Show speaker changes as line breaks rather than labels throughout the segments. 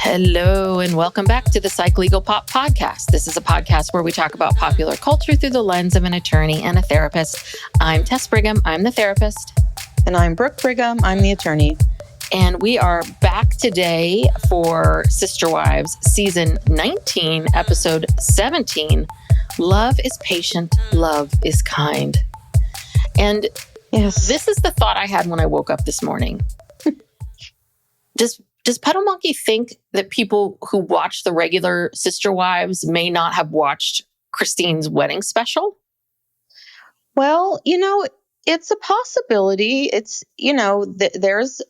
Hello, and welcome back to the Psych Legal Pop Podcast. This is a podcast where we talk about popular culture through the lens of an attorney and a therapist. I'm Tess Brigham. I'm the therapist.
And I'm Brooke Brigham. I'm the attorney.
And we are back today for Sister Wives, Season 19, Episode 17. Love is patient, love is kind. And
yes,
this is the thought I had when I woke up this morning. Does Puddle Monkey think that people who watch the regular Sister Wives may not have watched Christine's wedding special?
Well, it's a possibility. It's, there's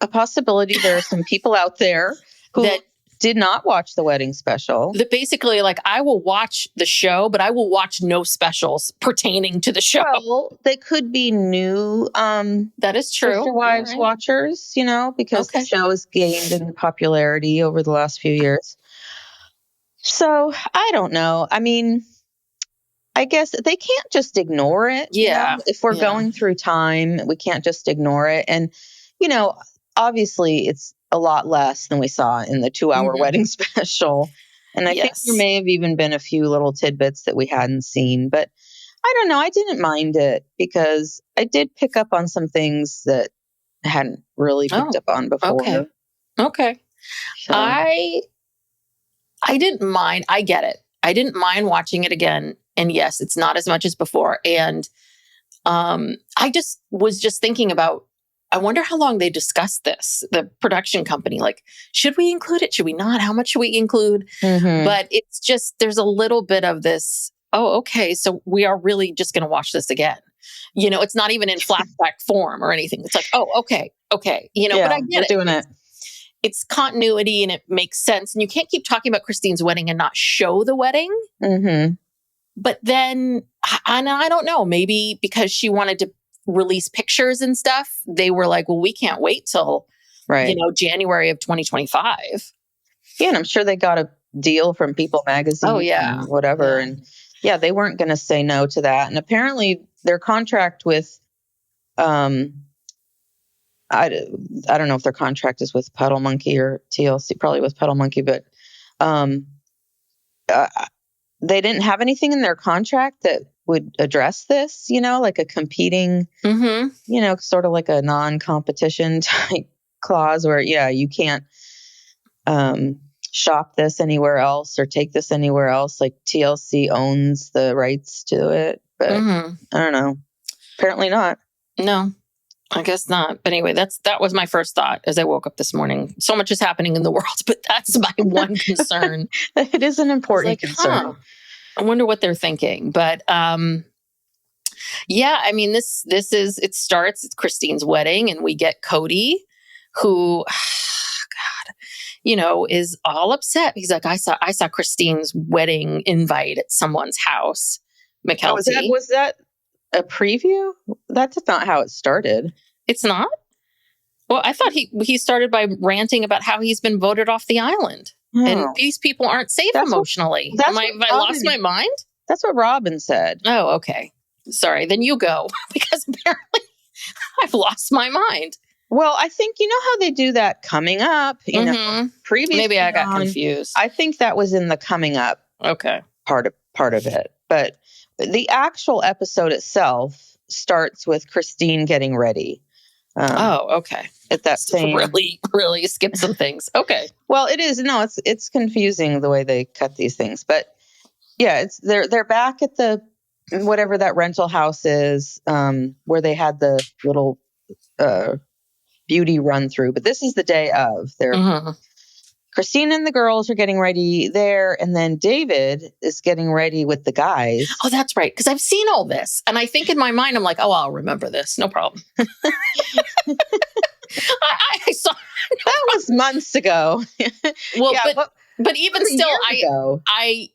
a possibility there are some people out there who that did not watch the wedding special.
That basically, I will watch the show, but I will watch no specials pertaining to the show.
Well, they could be new
that is true.
Sister Wives watchers, because the show has gained in popularity over the last few years. So, I don't know. I mean, I guess they can't just ignore it.
Yeah.
If we're going through time, we can't just ignore it. And, obviously it's a lot less than we saw in the 2-hour wedding special. And I think there may have even been a few little tidbits that we hadn't seen. But I don't know. I didn't mind it because I did pick up on some things that I hadn't really picked up on before.
Okay. So. I didn't mind. I get it. I didn't mind watching it again. And yes, it's not as much as before. And I was thinking about, I wonder how long they discussed this, the production company. Should we include it? Should we not? How much should we include? Mm-hmm. But it's just, there's a little bit of this, okay, so we are really just going to watch this again. It's not even in flashback form or anything. It's like, okay. But I get it.
Doing it.
It's continuity and it makes sense. And you can't keep talking about Christine's wedding and not show the wedding.
Mm-hmm.
But then, and I don't know, maybe because she wanted to release pictures and stuff, they were like, well, we can't wait till, January of 2025.
Yeah, and I'm sure they got a deal from People Magazine.
Oh, yeah.
And whatever. Yeah. And they weren't going to say no to that. And apparently their contract with, I don't know if their contract is with Puddle Monkey or TLC, probably with Puddle Monkey, but they didn't have anything in their contract that would address this, like a competing, sort of like a non-competition type clause where, you can't shop this anywhere else or take this anywhere else. Like TLC owns the rights to it, but I don't know. Apparently not.
No, I guess not. But anyway, that was my first thought as I woke up this morning. So much is happening in the world, but that's my one concern.
It is an important concern.
I wonder what they're thinking. But I mean, this is, it starts, it's Christine's wedding, and we get Kody, who, is all upset. He's like, I saw Christine's wedding invite at someone's house. McKelty.
Was that a preview? That's not how it started.
It's not? Well, I thought he started by ranting about how he's been voted off the island. Oh. And these people aren't safe emotionally. Have I lost my mind?
That's what Robyn said.
Oh, okay. Sorry. Then you go, because apparently I've lost my mind.
Well, I think, how they do that coming up, previously.
Maybe I got confused.
I think that was in the coming up part of it. But the actual episode itself starts with Christine getting ready.
Okay.
At that same,
really skip some things. Okay.
Well, it is. No, it's confusing the way they cut these things, but yeah, they're back at the whatever that rental house is, where they had the little beauty run through. But this is the day of. Christine and the girls are getting ready there, and then David is getting ready with the guys.
Oh, that's right. Because I've seen all this, and I think in my mind, I'm like, oh, I'll remember this. No problem. I saw
that was months ago.
Well, yeah, but even still, I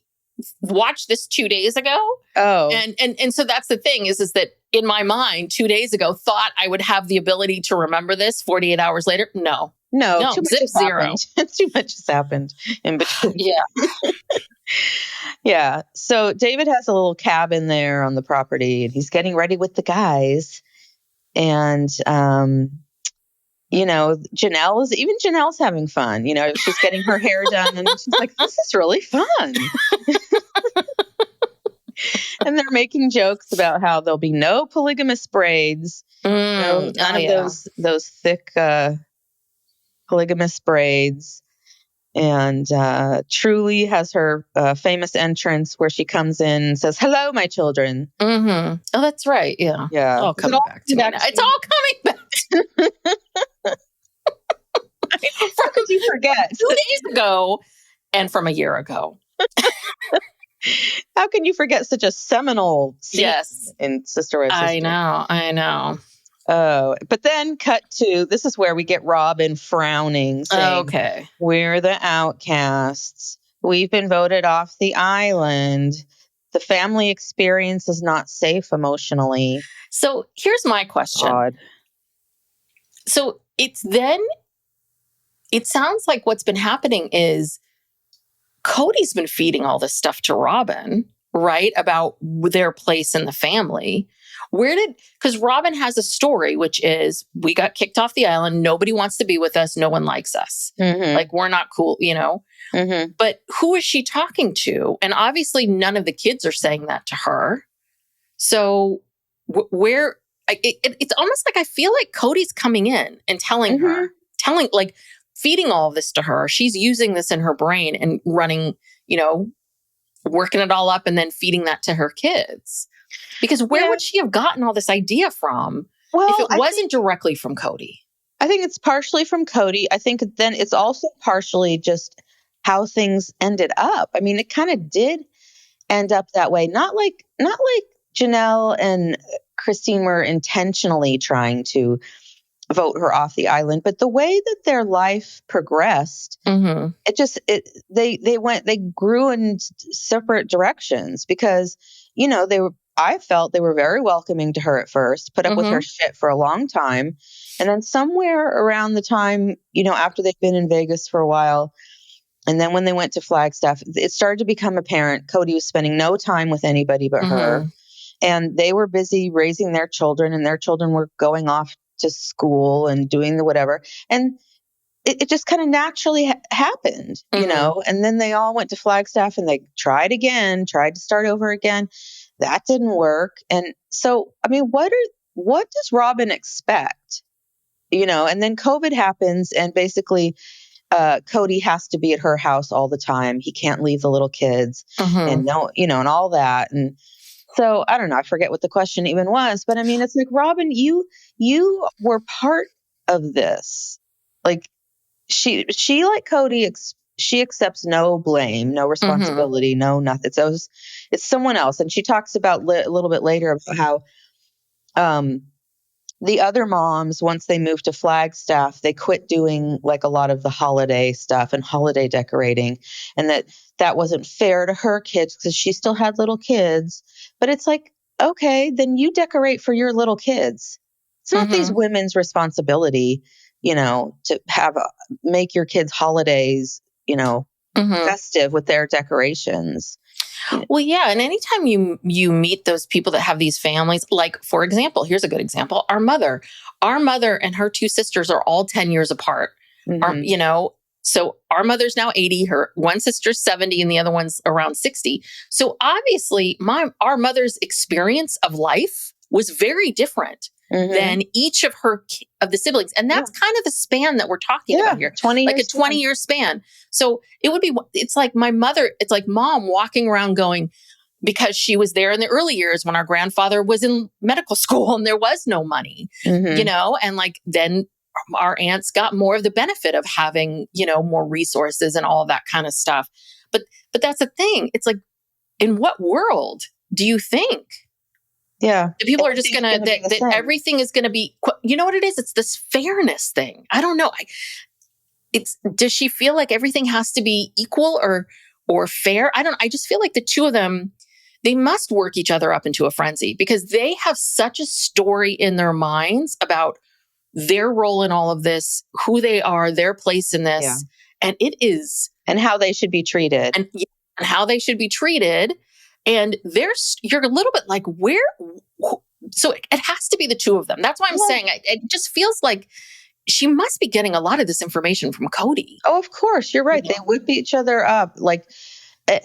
watched this 2 days ago.
Oh,
and so that's the thing is that in my mind, 2 days ago, thought I would have the ability to remember this 48 hours later. No,
too
zip zero.
Too much has happened in between.
Yeah.
Yeah. So David has a little cabin there on the property, and he's getting ready with the guys. And Janelle's having fun. She's getting her hair done and she's like, this is really fun. And they're making jokes about how there'll be no polygamous braids. None of those thick polygamous braids. And Truly has her famous entrance where she comes in and says, "Hello, my children."
Mm-hmm. Oh, that's right. Yeah.
Yeah.
All coming back to me now. It's all coming back.
How could you forget?
2 days ago and from a year ago.
How can you forget such a seminal scene in Sister Wives?
I know.
Oh, but then cut to, this is where we get Robyn frowning, saying,
okay,
we're the outcasts. We've been voted off the island. The family experience is not safe emotionally.
So here's my question.
God.
So it sounds like what's been happening is Kody's been feeding all this stuff to Robyn, right? About their place in the family. Because Robyn has a story, which is, we got kicked off the island. Nobody wants to be with us. No one likes us.
Mm-hmm.
Like, we're not cool,
Mm-hmm.
But who is she talking to? And obviously none of the kids are saying that to her. So it's almost like I feel like Kody's coming in and telling her, feeding all of this to her. She's using this in her brain and running, working it all up and then feeding that to her kids. Because where would she have gotten all this idea from if it wasn't directly from Kody?
I think it's partially from Kody. I think then it's also partially just how things ended up. I mean, it kind of did end up that way. Not like Janelle and Christine were intentionally trying to vote her off the island, but the way that their life progressed, they grew in separate directions because, I felt they were very welcoming to her at first, put up with her shit for a long time. And then somewhere around the time, after they'd been in Vegas for a while, and then when they went to Flagstaff, it started to become apparent Kody was spending no time with anybody but her. And they were busy raising their children, and their children were going off to school and doing the whatever. And it just kind of naturally happened, and then they all went to Flagstaff and they tried to start over again. That didn't work. And so, I mean, what does Robyn expect? And then COVID happens and basically Kody has to be at her house all the time. He can't leave the little kids and and all that. And so I don't know, I forget what the question even was, but I mean, it's like, Robyn, you were part of this. Like she like Kody, she accepts no blame, no responsibility, no nothing. It's someone else. And she talks about a little bit later about how the other moms, once they moved to Flagstaff, they quit doing like a lot of the holiday stuff and holiday decorating, and that wasn't fair to her kids because she still had little kids. But it's like, okay, then you decorate for your little kids. It's not these women's responsibility, to make your kids' holidays, festive with their decorations.
Well, yeah. And anytime you meet those people that have these families, like, for example, here's a good example. Our mother and her two sisters are all 10 years apart. So our mother's now 80, her one sister's 70 and the other one's around 60. So obviously our mother's experience of life was very different than each of the siblings. And that's kind of the span that we're talking about here.
20
like
years
a 20-year span. So it's like my mother, it's like mom walking around going, because she was there in the early years when our grandfather was in medical school and there was no money, and like then our aunts got more of the benefit of having, more resources and all of that kind of stuff. But that's the thing. It's like, in what world do you think?
Yeah.
The people are just going to, that everything is going to be, you know what it is? It's this fairness thing. I don't know. Does she feel like everything has to be equal or fair? I just feel like the two of them, they must work each other up into a frenzy because they have such a story in their minds about their role in all of this, who they are, their place in this. Yeah. And it is.
And how they should be treated.
And how they should be treated. And you're a little bit like, where? So it has to be the two of them. That's why I'm saying it just feels like she must be getting a lot of this information from Kody.
Oh, of course. You're right. They whip each other up.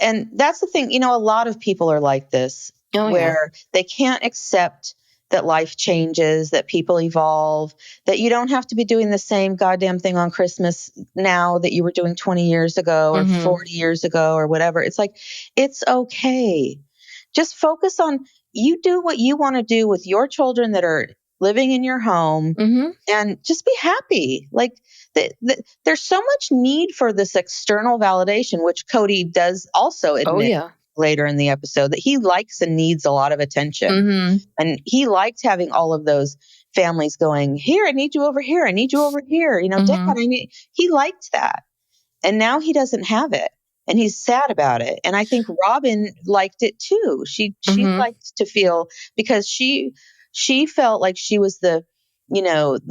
And that's the thing, a lot of people are like this, where they can't accept that life changes, that people evolve, that you don't have to be doing the same goddamn thing on Christmas now that you were doing 20 years ago or 40 years ago or whatever. It's like, it's okay. Just focus on, you do what you want to do with your children that are living in your home, and just be happy. Like, there's so much need for this external validation, which Kody does also admit later in the episode, that he likes and needs a lot of attention. And he liked having all of those families going, here, I need you over here. I need you over here. Dad, he liked that. And now he doesn't have it. And he's sad about it. And I think Robyn liked it too. She liked to feel, because she felt like she was the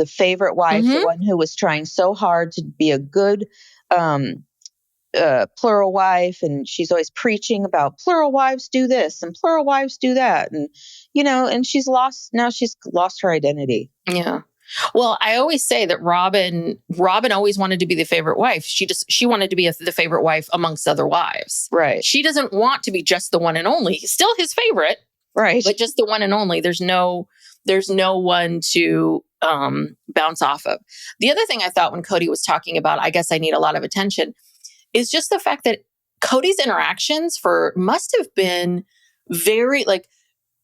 favorite wife, the one who was trying so hard to be a good plural wife. And she's always preaching about plural wives do this and plural wives do that. And, and she's lost her identity.
Yeah. Well, I always say that Robyn always wanted to be the favorite wife. She wanted to be the favorite wife amongst other wives.
Right.
She doesn't want to be just the one and only. Still his favorite.
Right.
But just the one and only. There's no one to bounce off of. The other thing I thought when Kody was talking about, I guess I need a lot of attention, is just the fact that Cody's interactions must have been very, like,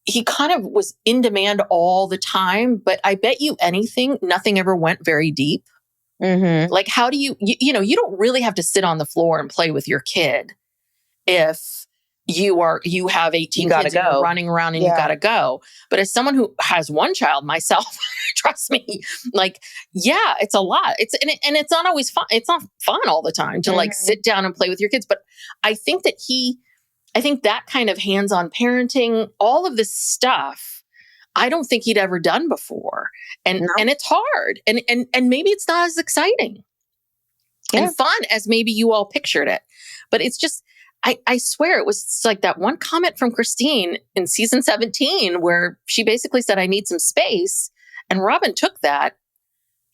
he kind of was in demand all the time, but I bet you nothing ever went very deep. Like, how do you don't really have to sit on the floor and play with your kid if you have 18 kids and you're running around and you got to go. But as someone who has one child myself, trust me, like, yeah, it's a lot. And it's not always fun. It's not fun all the time to like sit down and play with your kids. But I think that kind of hands-on parenting, all of this stuff, I don't think he'd ever done before. And it's hard. And maybe it's not as exciting and fun as maybe you all pictured it. But it's just, I swear it was like that one comment from Christine in season 17 where she basically said, I need some space. And Robyn took that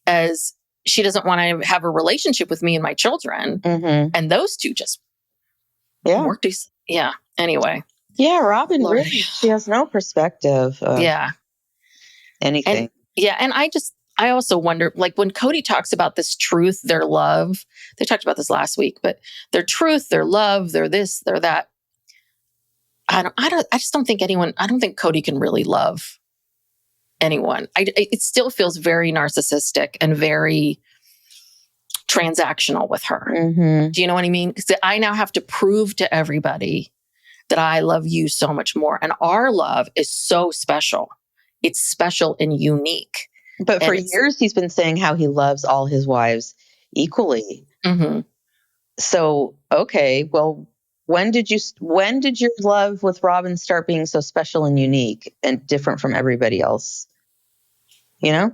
as she doesn't want to have a relationship with me and my children. And those two just worked. Yeah. Anyway.
Yeah. Robyn really, she has no perspective. Anything.
And I also wonder, like, when Kody talks about this truth, their love, they talked about this last week, but their truth, their love, their this, their that. I don't think Kody can really love anyone. It still feels very narcissistic and very transactional with her. Do you know what I mean? Because I now have to prove to everybody that I love you so much more. And our love is so special. It's special and unique.
But for years, he's been saying how he loves all his wives equally. So, okay, well, when did your love with Robyn start being so special and unique and different from everybody else? Yeah.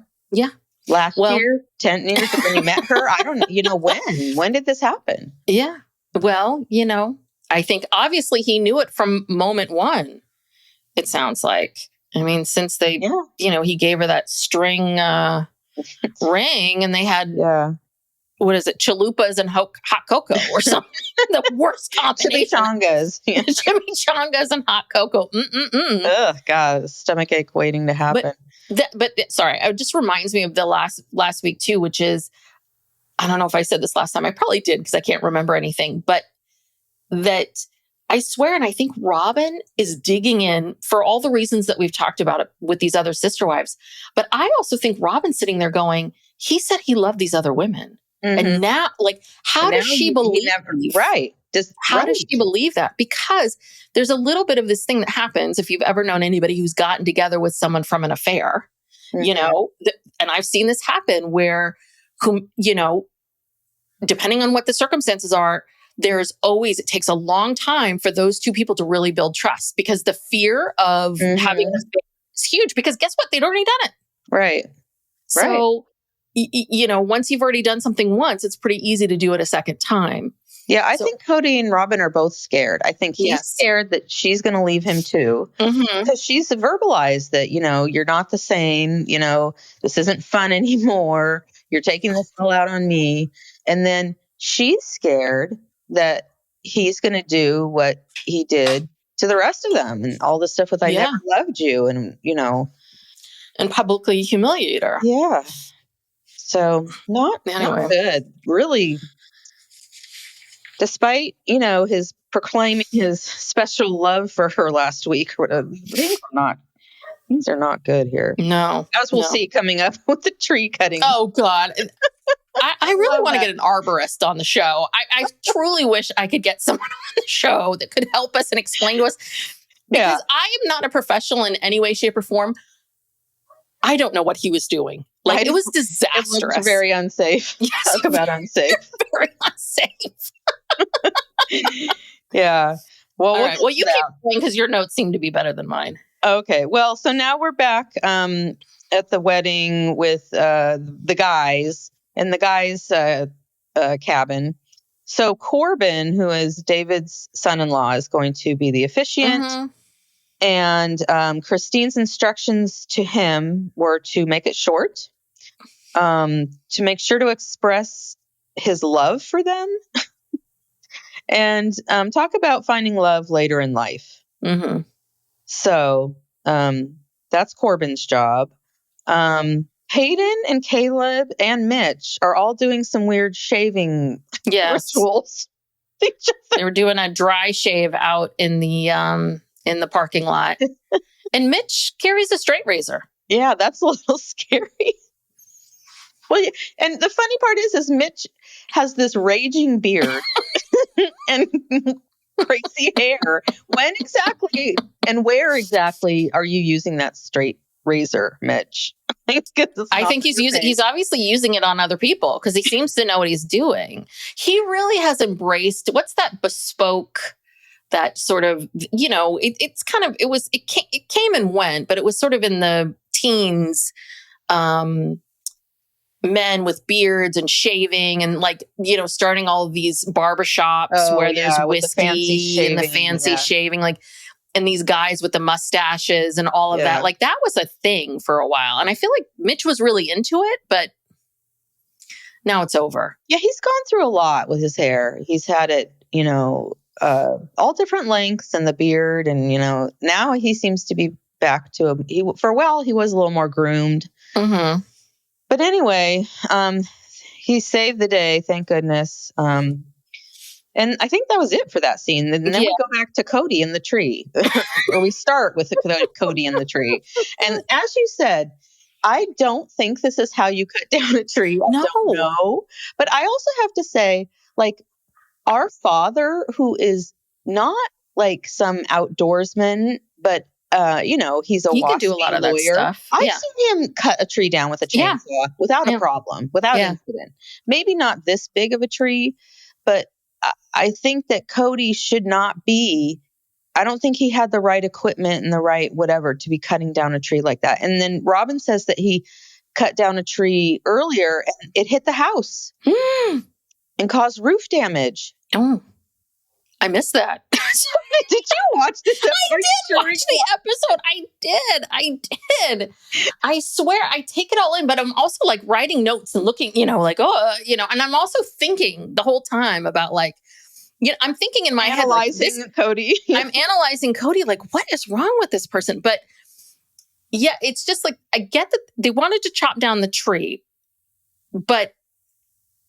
Last year, 10 years when you met her? I don't know, when did this happen?
Yeah. Well, I think obviously he knew it from moment one, it sounds like. I mean, since they, he gave her that string ring and they had, what is it, chalupas and hot cocoa or something. The worst combination.
Chimichangas.
Chimichangas and hot cocoa.
Ugh, God, stomach ache waiting to happen.
But sorry, it just reminds me of the last week too, which is, I don't know if I said this last time. I probably did because I can't remember anything, but that I swear, and I think Robyn is digging in for all the reasons that we've talked about it with these other sister wives. But I also think Robyn's sitting there going, he said he loved these other women. And now, like, how does she believe? How does she believe that? Because there's a little bit of this thing that happens if you've ever known anybody who's gotten together with someone from an affair, and I've seen this happen where, depending on what the circumstances are, it takes a long time for those two people to really build trust, because the fear of having this is huge, because guess what? They'd already done it.
Right.
So, once you've already done something once, it's pretty easy to do it a second time.
Yeah. I think Kody and Robyn are both scared. I think he's scared that she's going to leave him too, because she's verbalized that, you're not the same, this isn't fun anymore. You're taking this all out on me. And then she's scared that he's going to do what he did to the rest of them and all the stuff with I never loved you and,
and publicly humiliate her.
Yeah. So not good. Really, despite, his proclaiming his special love for her last week, things are not good here.
No.
As we'll see coming up with the tree cutting.
Oh, God. I really want to get an arborist on the show. I truly wish I could get someone on the show that could help us and explain to us. Because I am not a professional in any way, shape, or form. I don't know what he was doing. Like, it was disastrous.
It looked very unsafe.
Yes.
Talk about unsafe.
Very unsafe.
Yeah. Well,
all right. Well, you keep going because your notes seem to be better than mine.
Okay. Well, so now we're back at the wedding with the guys in the guys' cabin. So Corbin, who is David's son-in-law, is going to be the officiant. Mm-hmm. And Christine's instructions to him were to make it short, to make sure to express his love for them, and talk about finding love later in life.
Mm-hmm.
So that's Corbin's job. Hayden and Caleb and Mitch are all doing some weird shaving rituals.
They were doing a dry shave out in the parking lot. And Mitch carries a straight razor.
Yeah, that's a little scary. Well, and the funny part is Mitch has this raging beard and crazy hair. When exactly and where exactly are you using that straight razor, Mitch?
I think he's obviously using it on other people because he seems to know what he's doing. He really has embraced, what's that bespoke, that sort of, it came and went, but it was sort of in the teens, men with beards and shaving and starting all of these barbershops where there's whiskey and the fancy shaving, and these guys with the mustaches and all of that. Like, that was a thing for a while. And I feel like Mitch was really into it, but now it's over.
Yeah, he's gone through a lot with his hair. He's had it, all different lengths and the beard. And, now he seems to be back to for a while, he was a little more groomed.
Mm-hmm.
But anyway, he saved the day, thank goodness. And I think that was it for that scene. And then we go back to Kody in the tree, or we start with Kody in the tree. And as you said, I don't think this is how you cut down a tree. I don't know. But I also have to say, our father, who is not some outdoorsman, but he's
he can do a lot of that stuff.
I've seen him cut a tree down with a chainsaw without a problem, without incident. Maybe not this big of a tree, but I think that Kody should not be. I don't think he had the right equipment and the right whatever to be cutting down a tree like that. And then Robyn says that he cut down a tree earlier and it hit the house and caused roof damage.
Oh, I missed that.
Did you watch this episode?
I did watch the episode. I did. I swear I take it all in, but I'm also writing notes and looking, and I'm also thinking the whole time about I'm thinking in my head,
Kody.
I'm analyzing Kody, what is wrong with this person? But yeah, it's just I get that they wanted to chop down the tree, but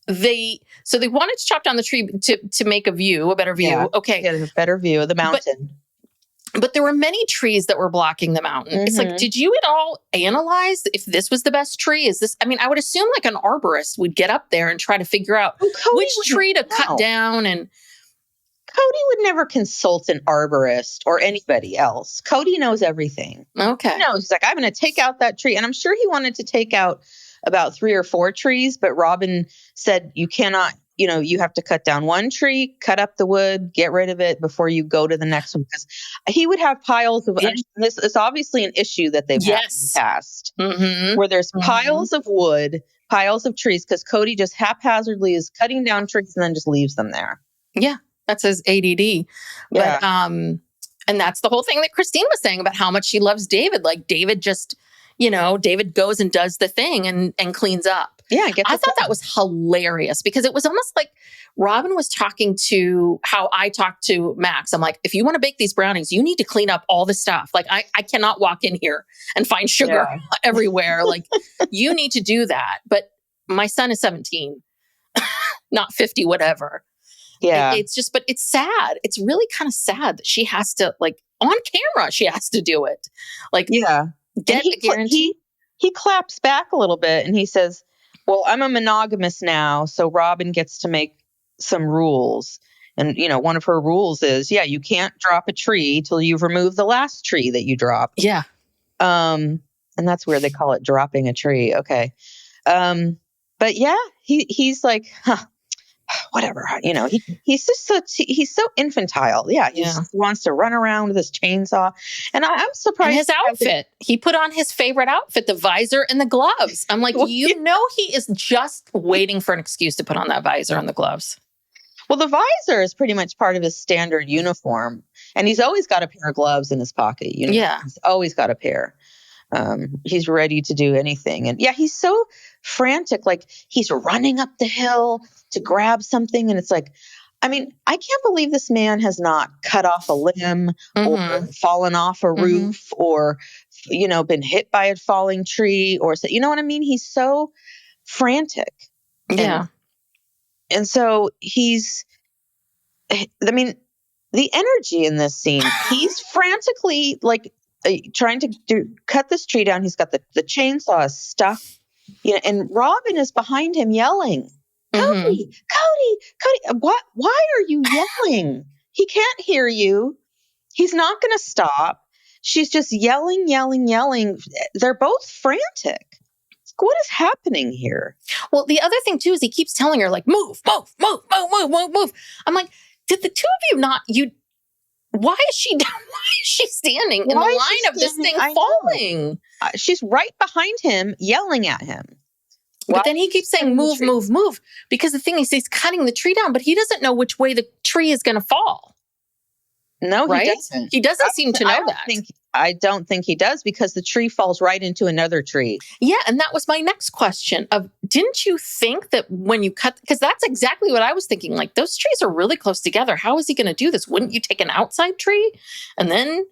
they wanted to chop down the tree to make a better view. Yeah, okay.
Get a better view of the mountain.
But there were many trees that were blocking the mountain. Mm-hmm. It's did you at all analyze if this was the best tree? I would assume an arborist would get up there and try to figure out which tree to cut down. And
Kody would never consult an arborist or anybody else. Kody knows everything.
Okay.
He knows. He's I'm going to take out that tree. And I'm sure he wanted to take out about 3 or 4 trees, but Robyn said you cannot, you have to cut down one tree, cut up the wood, get rid of it before you go to the next one. Because he would have piles of, this is obviously an issue that they've had in the past, where there's piles of wood, piles of trees, because Kody just haphazardly is cutting down trees and then just leaves them there.
Yeah, that's his ADD. Yeah. But, and that's the whole thing that Christine was saying about how much she loves David. David just... David goes and does the thing and cleans up.
Yeah,
I thought that was hilarious because it was almost like Robyn was talking to how I talk to Max. I'm like, if you want to bake these brownies, you need to clean up all the stuff. Like, I cannot walk in here and find sugar everywhere. Like, you need to do that. But my son is 17, not 50, whatever.
Yeah.
It's just, but it's sad. It's really kind of sad that she has to, like, on camera, she has to do it. Like, get a guarantee.
He claps back a little bit and he says, well, I'm a monogamous now, so Robyn gets to make some rules. And, one of her rules is, you can't drop a tree till you've removed the last tree that you dropped.
Yeah.
And that's where they call it dropping a tree. Okay. But yeah, he's like, whatever, he's just he's so infantile. Yeah. He just wants to run around with his chainsaw. And I'm surprised.
And his outfit, he put on his favorite outfit, the visor and the gloves. I'm like, he is just waiting for an excuse to put on that visor and the gloves.
Well, the visor is pretty much part of his standard uniform. And he's always got a pair of gloves in his pocket.
Yeah.
He's always got a pair. He's ready to do anything. And he's so frantic. Like, he's running up the hill to grab something. And it's like, I can't believe this man has not cut off a limb or fallen off a roof or, been hit by a falling tree or, you know what I mean? He's so frantic.
Yeah.
And so the energy in this scene, he's frantically like trying to cut this tree down. He's got the chainsaw stuck, and Robyn is behind him yelling, Kody, why are you yelling? He can't hear you. He's not going to stop. She's just yelling. They're both frantic. What is happening here?
Well, the other thing too is he keeps telling her, like, move. I'm like, did the two of you why is she down? Why is she standing in the line of this thing falling?
She's right behind him, yelling at him.
But then he keeps saying, move. Because the thing is, he's cutting the tree down, but he doesn't know which way the tree is going to fall.
No,
right?
He doesn't.
He doesn't seem to know that.
I don't think he does, because the tree falls right into another tree.
Yeah, and that was my next question of, didn't you think that when you cut, because that's exactly what I was thinking, like, those trees are really close together. How is he going to do this? Wouldn't you take an outside tree? And then,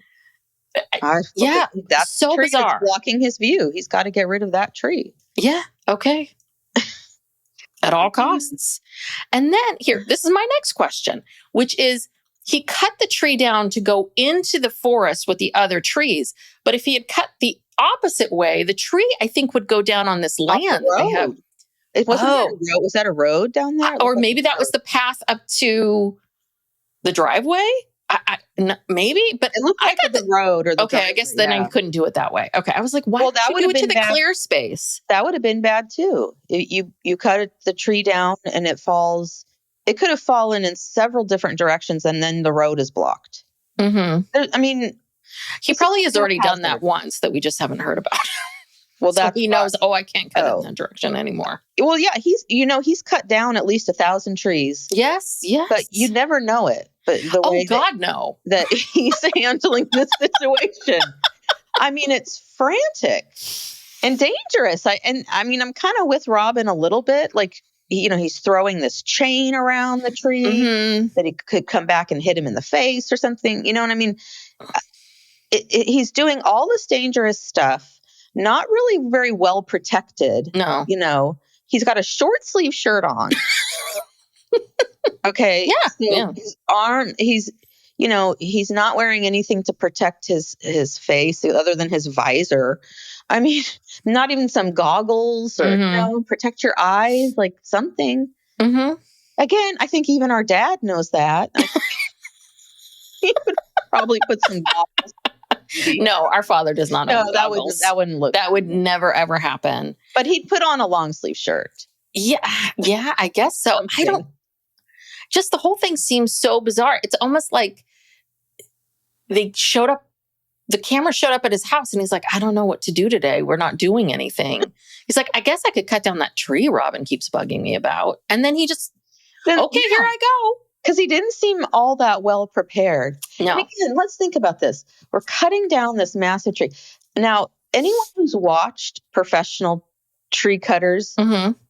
that's so bizarre.
That's blocking his view. He's got to get rid of that tree.
Yeah, okay. At all costs. And then this is my next question, which is, he cut the tree down to go into the forest with the other trees. But if he had cut the opposite way, the tree, I think, would go down on this land.
Was that a road down there?
Or maybe that was the path up to the driveway? Maybe, but
it looked like the road or the driveway.
I guess then I couldn't do it that way. Okay, I was like, why
that
would you do it to the clear space?
That would have been bad too. You cut the tree down and it falls. It could have fallen in several different directions, and then the road is blocked.
Mm-hmm. He probably has already done that once that we just haven't heard about. Well, so he knows, I can't cut in that direction anymore.
Well, yeah, he's cut down at least 1,000 trees.
Yes.
But you never know it. But the way that he's handling this situation, it's frantic and dangerous. I'm kind of with Robyn a little bit. Like, he's throwing this chain around the tree that he could come back and hit him in the face or something. You know what I mean? He's doing all this dangerous stuff, not really very well protected.
No.
He's got a short sleeve shirt on. Okay.
Yeah.
His arm, he's not wearing anything to protect his face other than his visor. Not even some goggles or, protect your eyes, like something.
Mm-hmm.
Again, I think even our dad knows that. He would probably put some goggles.
No, our father does not know goggles.
That wouldn't look.
That would never, ever happen.
But he'd put on a long sleeve shirt.
Yeah, I guess so. Just the whole thing seems so bizarre. It's almost like the camera showed up at his house and he's like, I don't know what to do today. We're not doing anything. He's like, I guess I could cut down that tree Robyn keeps bugging me about. And then he just, here I go.
Because he didn't seem all that well prepared.
No.
And again, let's think about this. We're cutting down this massive tree. Now, anyone who's watched professional tree cutters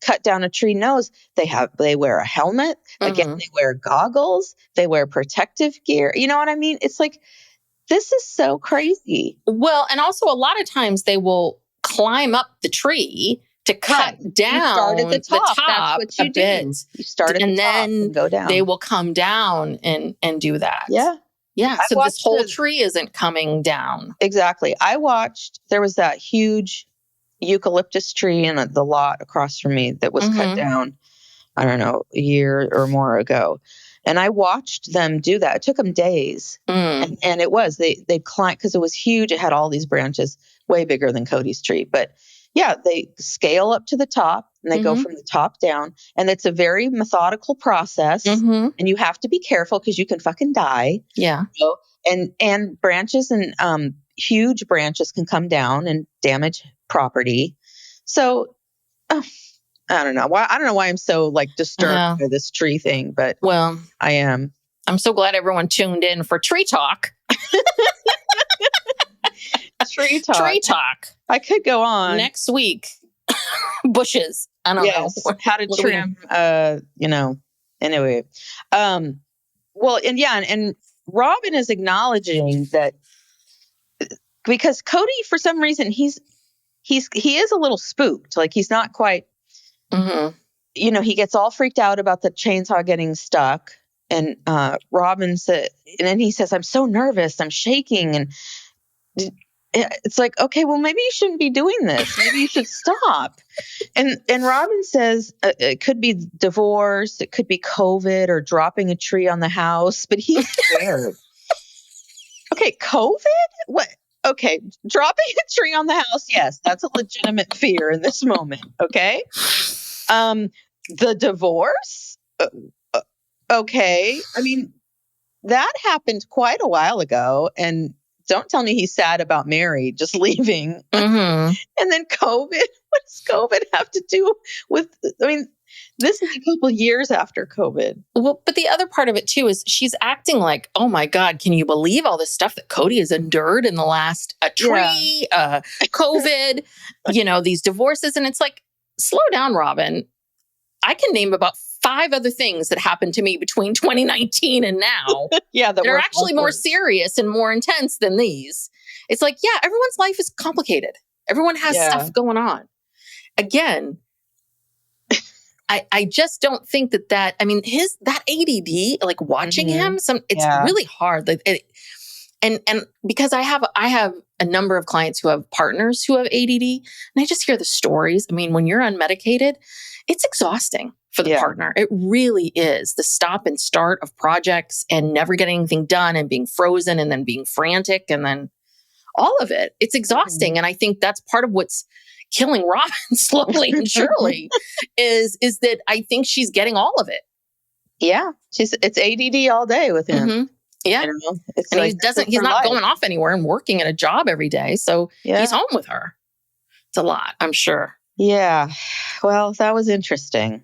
cut down a tree knows they wear a helmet. Again, they wear goggles. They wear protective gear. You know what I mean? It's like, this is so crazy.
Well, and also a lot of times they will climb up the tree to cut down
you start at the top. That's what you do.
Bit.
You start at the top and go down.
They will come down and do that.
Yeah.
Yeah. So this whole tree isn't coming down.
Exactly. There was that huge eucalyptus tree in the lot across from me that was cut down, I don't know, a year or more ago. And I watched them do that. It took them days. And they climbed because it was huge. It had all these branches, way bigger than Kody's tree. But yeah, they scale up to the top and they go from the top down. And it's a very methodical process. And you have to be careful because you can fucking die.
Yeah.
So, and branches and huge branches can come down and damage property. So I don't know why. I don't know why I'm so like disturbed by this tree thing, but I am.
I'm so glad everyone tuned in for Tree Talk.
Tree Talk.
Tree Talk.
I could go on
next week. Bushes. I don't know
how to trim. Anyway. Well, and Robyn is acknowledging that because Kody, for some reason, he is a little spooked. Like he's not quite. He gets all freaked out about the chainsaw getting stuck. And Robyn said, and then he says, "I'm so nervous. I'm shaking." And it's like, okay, well, maybe you shouldn't be doing this. Maybe you should stop. And Robyn says it could be divorce, it could be COVID, or dropping a tree on the house. But he's scared. Okay, COVID? What? Okay, dropping a tree on the house. Yes, that's a legitimate fear in this moment. Okay. The divorce? Okay. I mean, that happened quite a while ago. And don't tell me he's sad about Meri just leaving. And then COVID? What does COVID have to do with, this is a couple years after COVID.
Well, but the other part of it too is she's acting like, oh my God, can you believe all this stuff that Kody has endured in the last tree, COVID, these divorces. And it's like, slow down, Robyn. I can name about 5 other things that happened to me between 2019 and now that are actually more serious and more intense than these. It's like, everyone's life is complicated. Everyone has stuff going on. Again, I just don't think that that ADD, like watching him, it's really hard. Like, and because I have a number of clients who have partners who have ADD, and I just hear the stories. I mean, when you're unmedicated, it's exhausting for the partner. It really is. The stop and start of projects and never getting anything done and being frozen and then being frantic and then all of it. It's exhausting. And I think that's part of what's killing Robyn slowly and surely is that I think she's getting all of it.
Yeah. It's ADD all day with him.
Yeah. And he's not going off anywhere and working at a job every day. So he's home with her. It's a lot, I'm sure.
Yeah. Well, that was interesting.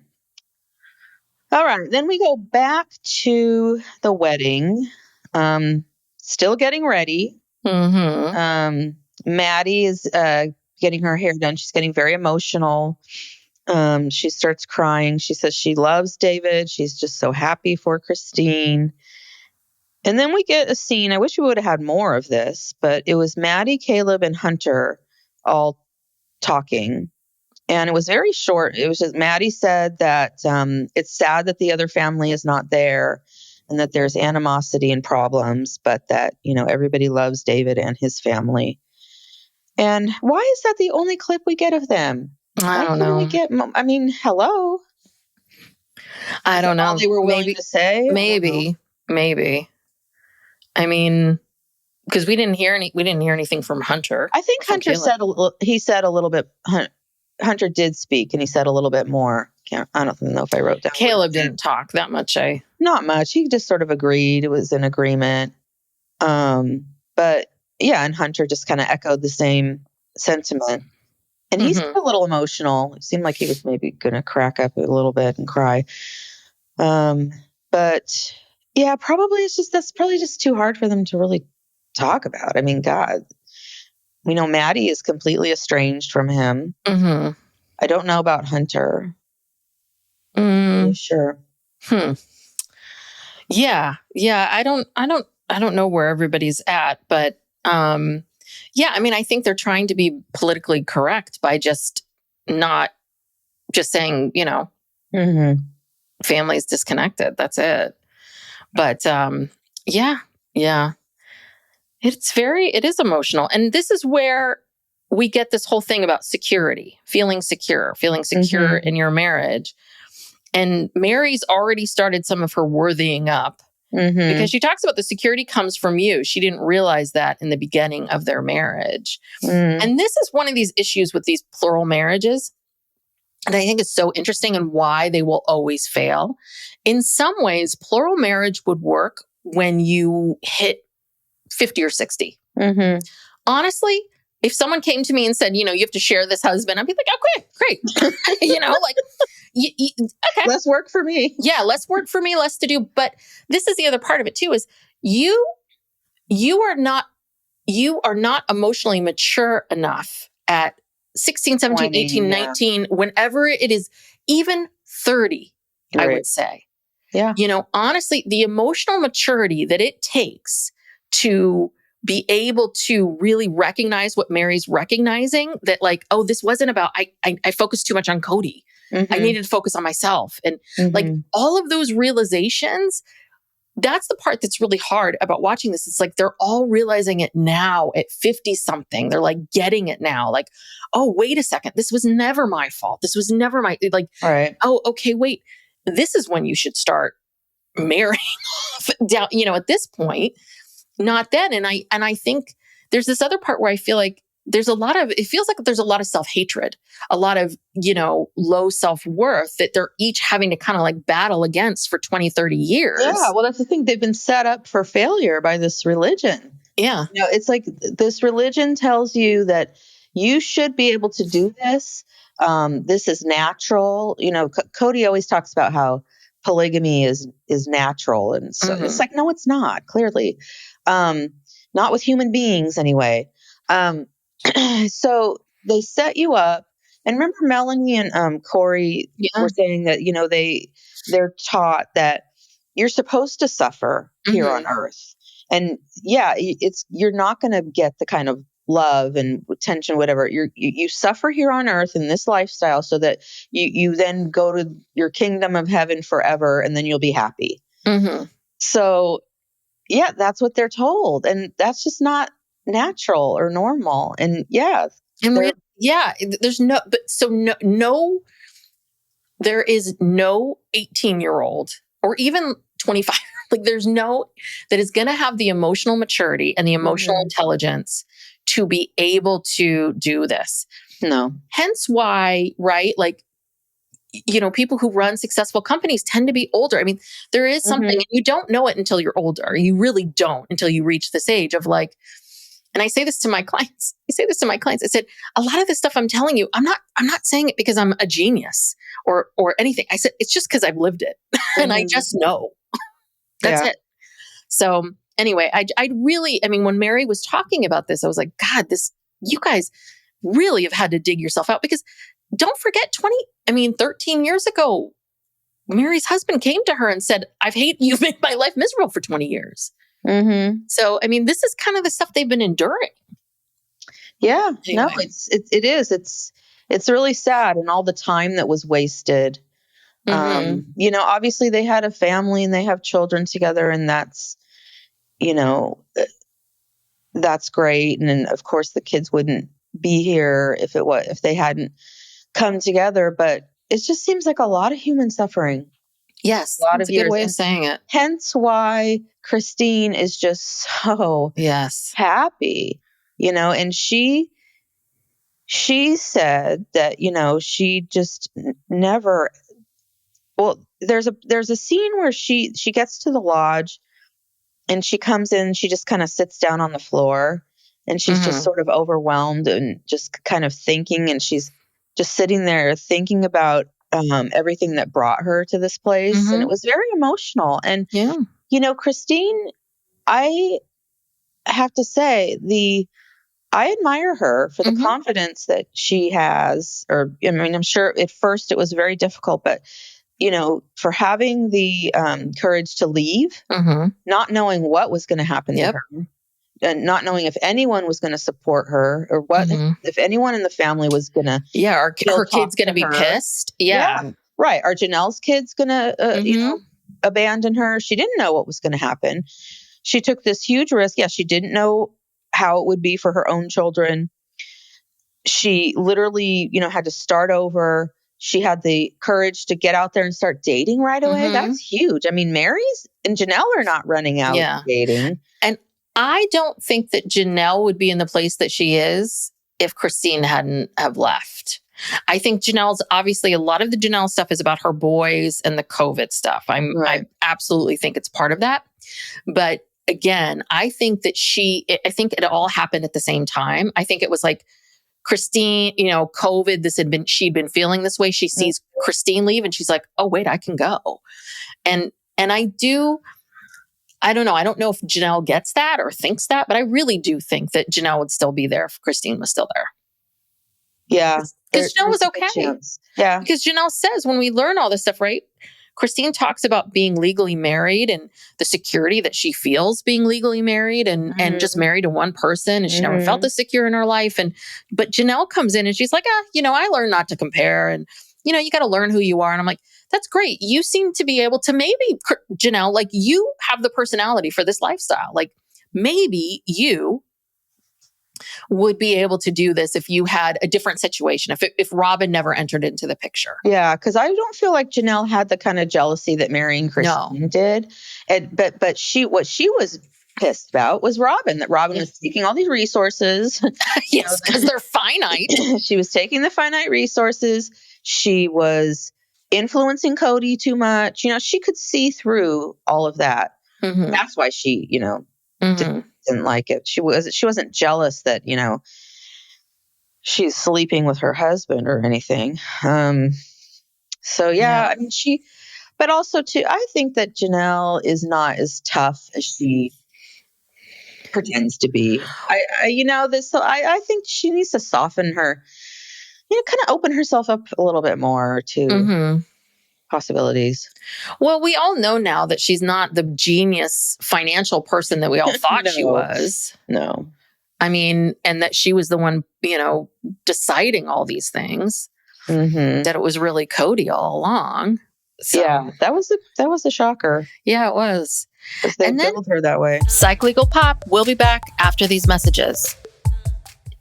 All right. Then we go back to the wedding. Still getting ready. Maddie is getting her hair done. She's getting very emotional. She starts crying. She says she loves David. She's just so happy for Christine. And then we get a scene. I wish we would have had more of this, but it was Maddie, Caleb, and Hunter all talking. And it was very short. It was just Maddie said that it's sad that the other family is not there and that there's animosity and problems, but that, everybody loves David and his family. And why is that the only clip we get of them?
I don't know.
Hello.
I don't know.
All they were willing to say?
Maybe. I mean, because we didn't hear anything from Hunter.
I think Hunter said a little bit. Hunter did speak, and he said a little bit more. I don't know if I wrote down.
Caleb didn't talk that much.
Not much. He just sort of agreed. It was an agreement. But yeah, and Hunter just kind of echoed the same sentiment. And he's a little emotional. It seemed like he was maybe going to crack up a little bit and cry. But yeah, that's probably just too hard for them to really talk about. I mean, God, we know Maddie is completely estranged from him. I don't know about Hunter. Sure.
Yeah. I don't know where everybody's at, but yeah, I mean, I think they're trying to be politically correct by just not just saying, family's disconnected. That's it. But yeah. It is emotional. And this is where we get this whole thing about security, feeling secure in your marriage. And Meri's already started some of her worthying up because she talks about the security comes from you. She didn't realize that in the beginning of their marriage. And this is one of these issues with these plural marriages. And I think it's so interesting and why they will always fail. In some ways, plural marriage would work when you hit 50 or 60. Honestly, if someone came to me and said, you have to share this husband, I'd be like, okay, great. Okay.
Less work for me.
Yeah, less work for me, less to do. But this is the other part of it too, is you are not emotionally mature enough at 16, 17, 20, 18, 19, whenever it is, even 30, right. I would say.
Yeah.
Honestly, the emotional maturity that it takes to be able to really recognize what Meri's recognizing, that like, oh, this wasn't about, I focused too much on Kody. I needed to focus on myself. And like all of those realizations, that's the part that's really hard about watching this. It's like they're all realizing it now at 50 something. They're like getting it now. Like, oh, wait a second. This was never my fault. This was never my, like,
right.
Oh, okay, wait. This is when you should start marrying off down, at this point, not then. And I think there's this other part where I feel like it feels like there's a lot of self-hatred, a lot of, low self-worth that they're each having to kind of like battle against for 20, 30 years.
Yeah. Well, that's the thing. They've been set up for failure by this religion.
Yeah.
It's like this religion tells you that you should be able to do this. This is natural. Kody always talks about how polygamy is natural. And so it's like, no, it's not, clearly. Not with human beings anyway. So they set you up. And remember Melanie and Corey were saying that, they're taught that you're supposed to suffer here on earth. And yeah, you're not going to get the kind of love and attention, whatever. You suffer here on earth in this lifestyle so that you then go to your kingdom of heaven forever and then you'll be happy. So yeah, that's what they're told. And that's just not natural or normal. And yeah.
There's no, but so no, there is no 18-year-old or even 25. Like there's no, that is going to have the emotional maturity and the emotional intelligence to be able to do this.
No.
Hence why, right? Like, people who run successful companies tend to be older. I mean, there is something, and you don't know it until you're older. You really don't until you reach this age of like, and I say this to my clients. I said, a lot of this stuff I'm telling you, I'm not saying it because I'm a genius or anything. I said, it's just because I've lived it and I just know. That's it. So anyway, I really, when Meri was talking about this, I was like, God, you guys really have had to dig yourself out, because don't forget 13 years ago, Meri's husband came to her and said, you've made my life miserable for 20 years. So, this is kind of the stuff they've been enduring.
Yeah, anyway. No, it is. It's really sad, and all the time that was wasted. Obviously they had a family and they have children together, and that's, that's great. And then of course the kids wouldn't be here if they hadn't come together, but it just seems like a lot of human suffering.
Yes.
A lot of years.
Good way of saying it.
Hence why Christine is just so happy, and she said that, she just never, well, there's a scene where she gets to the lodge and she comes in, she just kind of sits down on the floor and she's just sort of overwhelmed and just kind of thinking, and she's just sitting there thinking about everything that brought her to this place. And it was very emotional. And, Christine, I have to say, I admire her for the confidence that she has, or, I mean, I'm sure at first it was very difficult, but, for having the courage to leave, not knowing what was going to happen to her, and not knowing if anyone was going to support her or what, if anyone in the family was going to,
her kid's going to be pissed. Yeah.
Right. Are Janelle's kids going to, abandon her? She didn't know what was going to happen. She took this huge risk. Yeah, she didn't know how it would be for her own children. She literally, had to start over. She had the courage to get out there and start dating right away. That's huge. I mean, Meri's and Janelle are not running out dating.
And I don't think that Janelle would be in the place that she is if Christine hadn't have left. I think Janelle's, obviously a lot of the Janelle stuff is about her boys and the COVID stuff. I absolutely think it's part of that. But again, I think that I think it all happened at the same time. I think it was like Christine, COVID, she'd been feeling this way. She sees Christine leave and she's like, oh, wait, I can go. And I don't know. I don't know if Janelle gets that or thinks that, but I really do think that Janelle would still be there if Christine was still there.
Yeah.
Because Janelle was okay.
Yeah.
Because Janelle says when we learn all this stuff, right? Christine talks about being legally married and the security that she feels being legally married and just married to one person. And she never felt this secure in her life. But Janelle comes in and she's like, I learned not to compare. And, you got to learn who you are. And I'm like, that's great. You seem to be able to maybe, Janelle, like you have the personality for this lifestyle. Like maybe you would be able to do this if you had a different situation, if Robyn never entered into the picture.
Yeah, because I don't feel like Janelle had the kind of jealousy that Meri and Christine did. But what she was pissed about was Robyn, that Robyn was taking all these resources.
Yes, because they're finite.
She was taking the finite resources. She was influencing Kody too much. She could see through all of that. That's why she, didn't like it. She wasn't jealous that, she's sleeping with her husband or anything. So yeah, I mean, but also too, I think that Janelle is not as tough as she pretends to be. I think she needs to soften her, kind of open herself up a little bit more to possibilities.
Well, we all know now that she's not the genius financial person that we all thought she was.
No.
I mean, and that she was the one, deciding all these things, that it was really Kody all along. So,
yeah, that was a shocker.
Yeah, it was.
They built her that way.
Psych Legal Pop. We'll be back after these messages.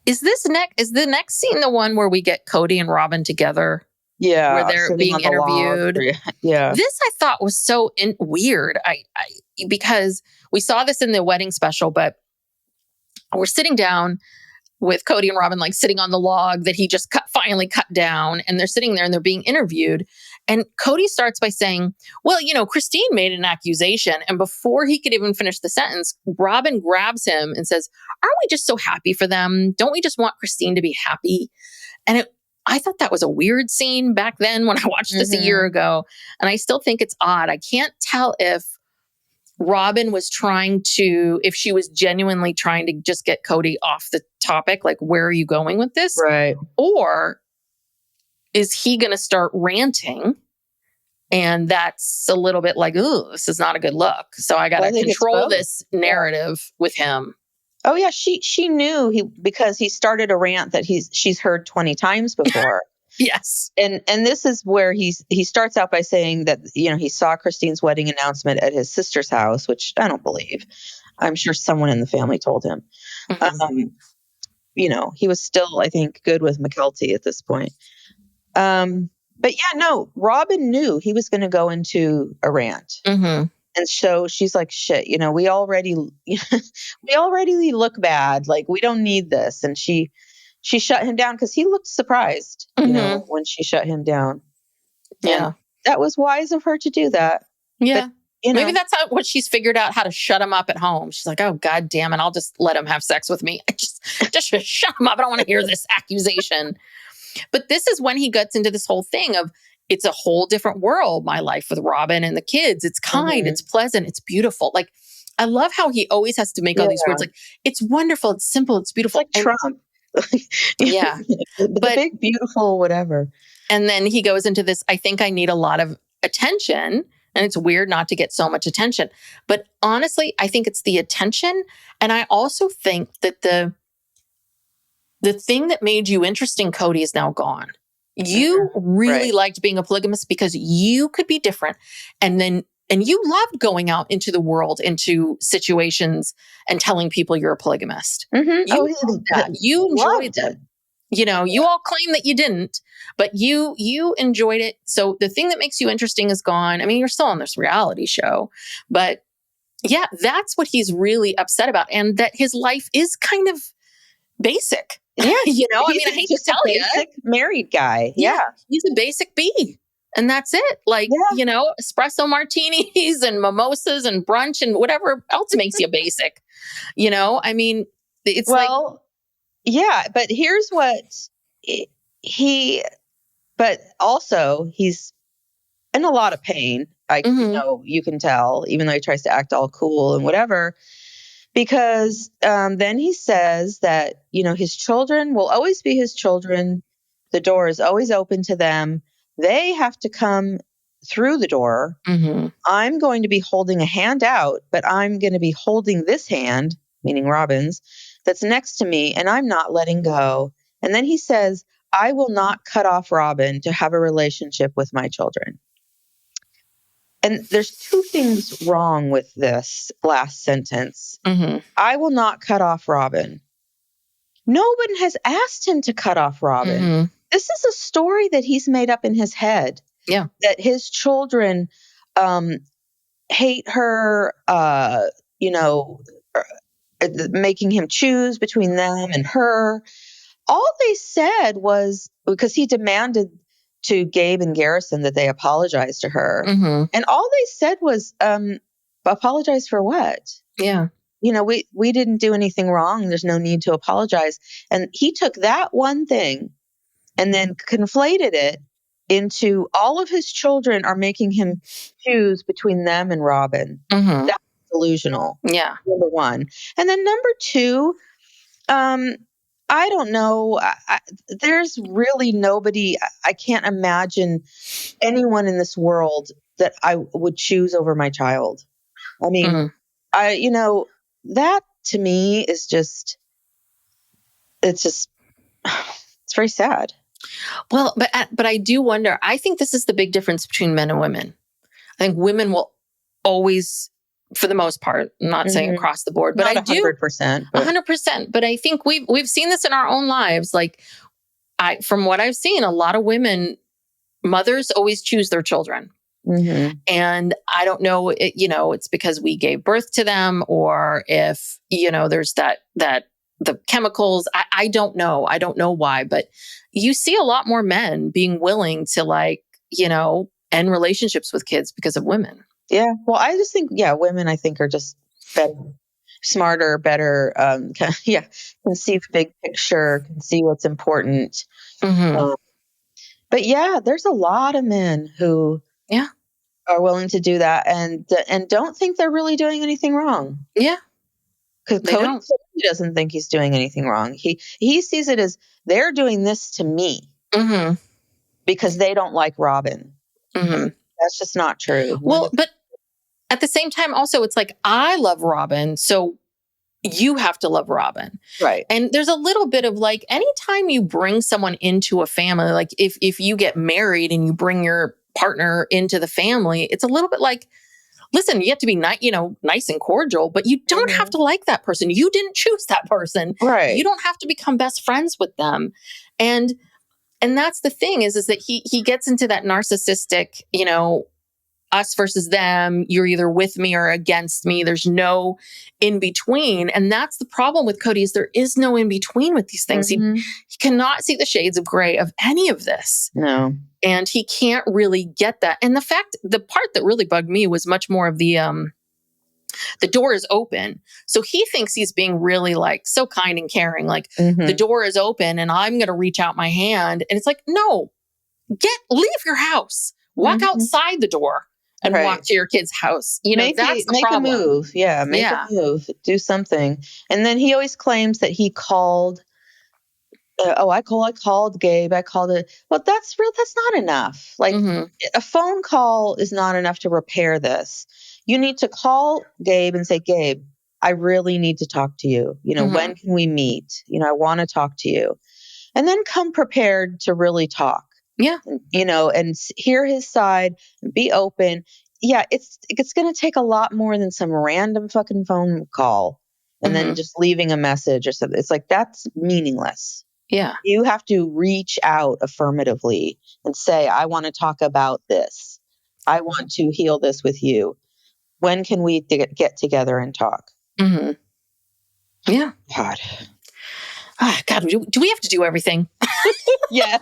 Is the next scene the one where we get Kody and Robyn together?
Yeah,
where they're being interviewed.
Yeah,
this I thought was so weird. Because we saw this in the wedding special, but we're sitting down with Kody and Robyn, like sitting on the log that he just finally cut down, and they're sitting there and they're being interviewed. And Kody starts by saying, "Well, Christine made an accusation," and before he could even finish the sentence, Robyn grabs him and says, "Aren't we just so happy for them? Don't we just want Christine to be happy?" And I thought that was a weird scene back then when I watched this a year ago. And I still think it's odd. I can't tell if Robyn was if she was genuinely trying to just get Kody off the topic, like, where are you going with this?
Right.
Or is he going to start ranting? And that's a little bit like, ooh, this is not a good look. So I got to control this narrative with him.
Oh yeah, she knew because he started a rant that she's heard 20 times before.
Yes.
And this is where he starts out by saying that, he saw Christine's wedding announcement at his sister's house, which I don't believe. I'm sure someone in the family told him. He was still, I think, good with McKelty at this point. But yeah, no, Robyn knew he was going to go into a rant. And so she's like, shit, we already look bad. Like, we don't need this. And she shut him down because he looked surprised, when she shut him down.
Yeah.
And that was wise of her to do that.
Yeah. But, maybe that's what she's figured out, how to shut him up at home. She's like, oh, God damn it. I'll just let him have sex with me. Just shut him up. I don't want to hear this accusation. But this is when he gets into this whole thing of, it's a whole different world, my life with Robyn and the kids. It's kind, it's pleasant, it's beautiful. Like, I love how he always has to make all these words like, it's wonderful, it's simple, it's beautiful.
It's like Trump.
Yeah.
The big, beautiful, whatever.
And then he goes into this, I think I need a lot of attention. And it's weird not to get so much attention. But honestly, I think it's the attention. And I also think that the thing that made you interesting, Kody, is now gone. You really liked being a polygamist because you could be different. And you loved going out into the world, into situations and telling people you're a polygamist.
Mm-hmm.
You enjoyed it. You all claim that you didn't, but you enjoyed it. So the thing that makes you interesting is gone. I mean, you're still on this reality show, but yeah, that's what he's really upset about. And that his life is kind of basic.
Yeah.
I hate to tell you.
Basic married guy.
Yeah. He's a basic B. And that's it. Like, espresso martinis and mimosas and brunch and whatever else makes you basic. It's
yeah, but here's what but also he's in a lot of pain. You can tell, even though he tries to act all cool and whatever, because then he says that, his children will always be his children. The door is always open to them. They have to come through the door.
Mm-hmm.
I'm going to be holding a hand out, but I'm going to be holding this hand, meaning Robyn's, that's next to me, and I'm not letting go. And then he says, I will not cut off Robyn to have a relationship with my children. And there's two things wrong with this last sentence.
Mm-hmm.
I will not cut off Robyn. No one has asked him to cut off Robyn.
Mm-hmm.
This is a story that he's made up in his head.
Yeah.
That his children hate her, making him choose between them and her. All they said was, because he demanded to Gabe and Garrison that they apologize to her.
Mm-hmm.
And all they said was, apologize for what?
Yeah.
We didn't do anything wrong. There's no need to apologize. And he took that one thing and then conflated it into all of his children are making him choose between them and Robyn.
Mm-hmm.
That's delusional.
Yeah.
Number one. And then number two, I don't know. There's really nobody. I can't imagine anyone in this world that I would choose over my child. I mean, that to me is just, it's very sad.
Well, but I do wonder, I think this is the big difference between men and women. I think women will always, for the most part, I'm not saying across the board, but
not
I do
100%.
100%. But I think we've seen this in our own lives. Like from what I've seen, a lot of women, mothers always choose their children.
Mm-hmm.
And I don't know, it's because we gave birth to them, or if, there's that the chemicals. I don't know. I don't know why, but you see a lot more men being willing to end relationships with kids because of women.
Yeah. Well, I just think, women, I think, are just better, smarter, better, can see the big picture, can see what's important.
Mm-hmm.
But there's a lot of men who are willing to do that and don't think they're really doing anything wrong.
Yeah.
Because Kody doesn't think he's doing anything wrong. He sees it as they're doing this to me because they don't like Robyn.
Mm-hmm.
That's just not true.
Well, but at the same time, also, it's like, I love Robyn, so you have to love Robyn.
Right.
And there's a little bit of like, anytime you bring someone into a family, like if you get married and you bring your partner into the family, it's a little bit like, listen, you have to be nice and cordial, but you don't have to like that person. You didn't choose that person.
Right.
You don't have to become best friends with them. And that's the thing is that he gets into that narcissistic, us versus them. You're either with me or against me. There's no in between. And that's the problem with Kody, is there is no in between with these things.
Mm-hmm.
He cannot see the shades of gray of any of this.
No.
And he can't really get that. And the part that really bugged me was much more of the door is open. So he thinks he's being really so kind and caring. Like the door is open and I'm going to reach out my hand. And it's like, no, leave your house, walk outside the door and walk to your kid's house. That's the problem.
Make a move. Yeah, make a move. Do something. And then he always claims that he called. I called Gabe. I called it. Well, that's real. That's not enough. Like a phone call is not enough to repair this. You need to call Gabe and say, Gabe, I really need to talk to you. When can we meet? I want to talk to you. And then come prepared to really talk.
Yeah.
And hear his side and be open. Yeah, it's going to take a lot more than some random fucking phone call and then just leaving a message or something. It's like, that's meaningless.
Yeah.
You have to reach out affirmatively and say, I want to talk about this. I want to heal this with you. When can we get together and talk?
Yeah.
God.
God, do we have to do everything?
Yes.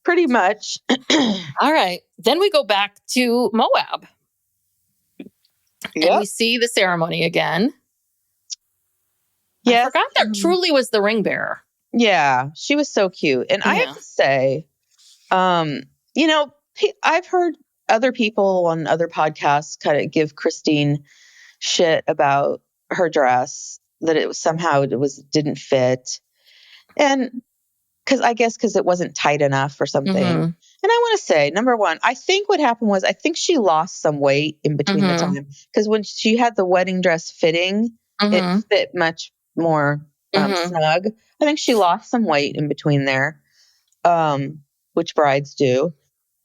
Pretty much.
All right. Then we go back to Moab. And we see the ceremony again. Yes. I forgot that Truly was the ring bearer.
Yeah. She was so cute. And I have to say, I've heard other people on other podcasts kind of give Christine shit about her dress, that it was didn't fit. And because it wasn't tight enough or something. And I want to say, number one, I think what happened was, I think she lost some weight in between the time. Because when she had the wedding dress fitting, it fit much more snug. I think she lost some weight in between there, which brides do.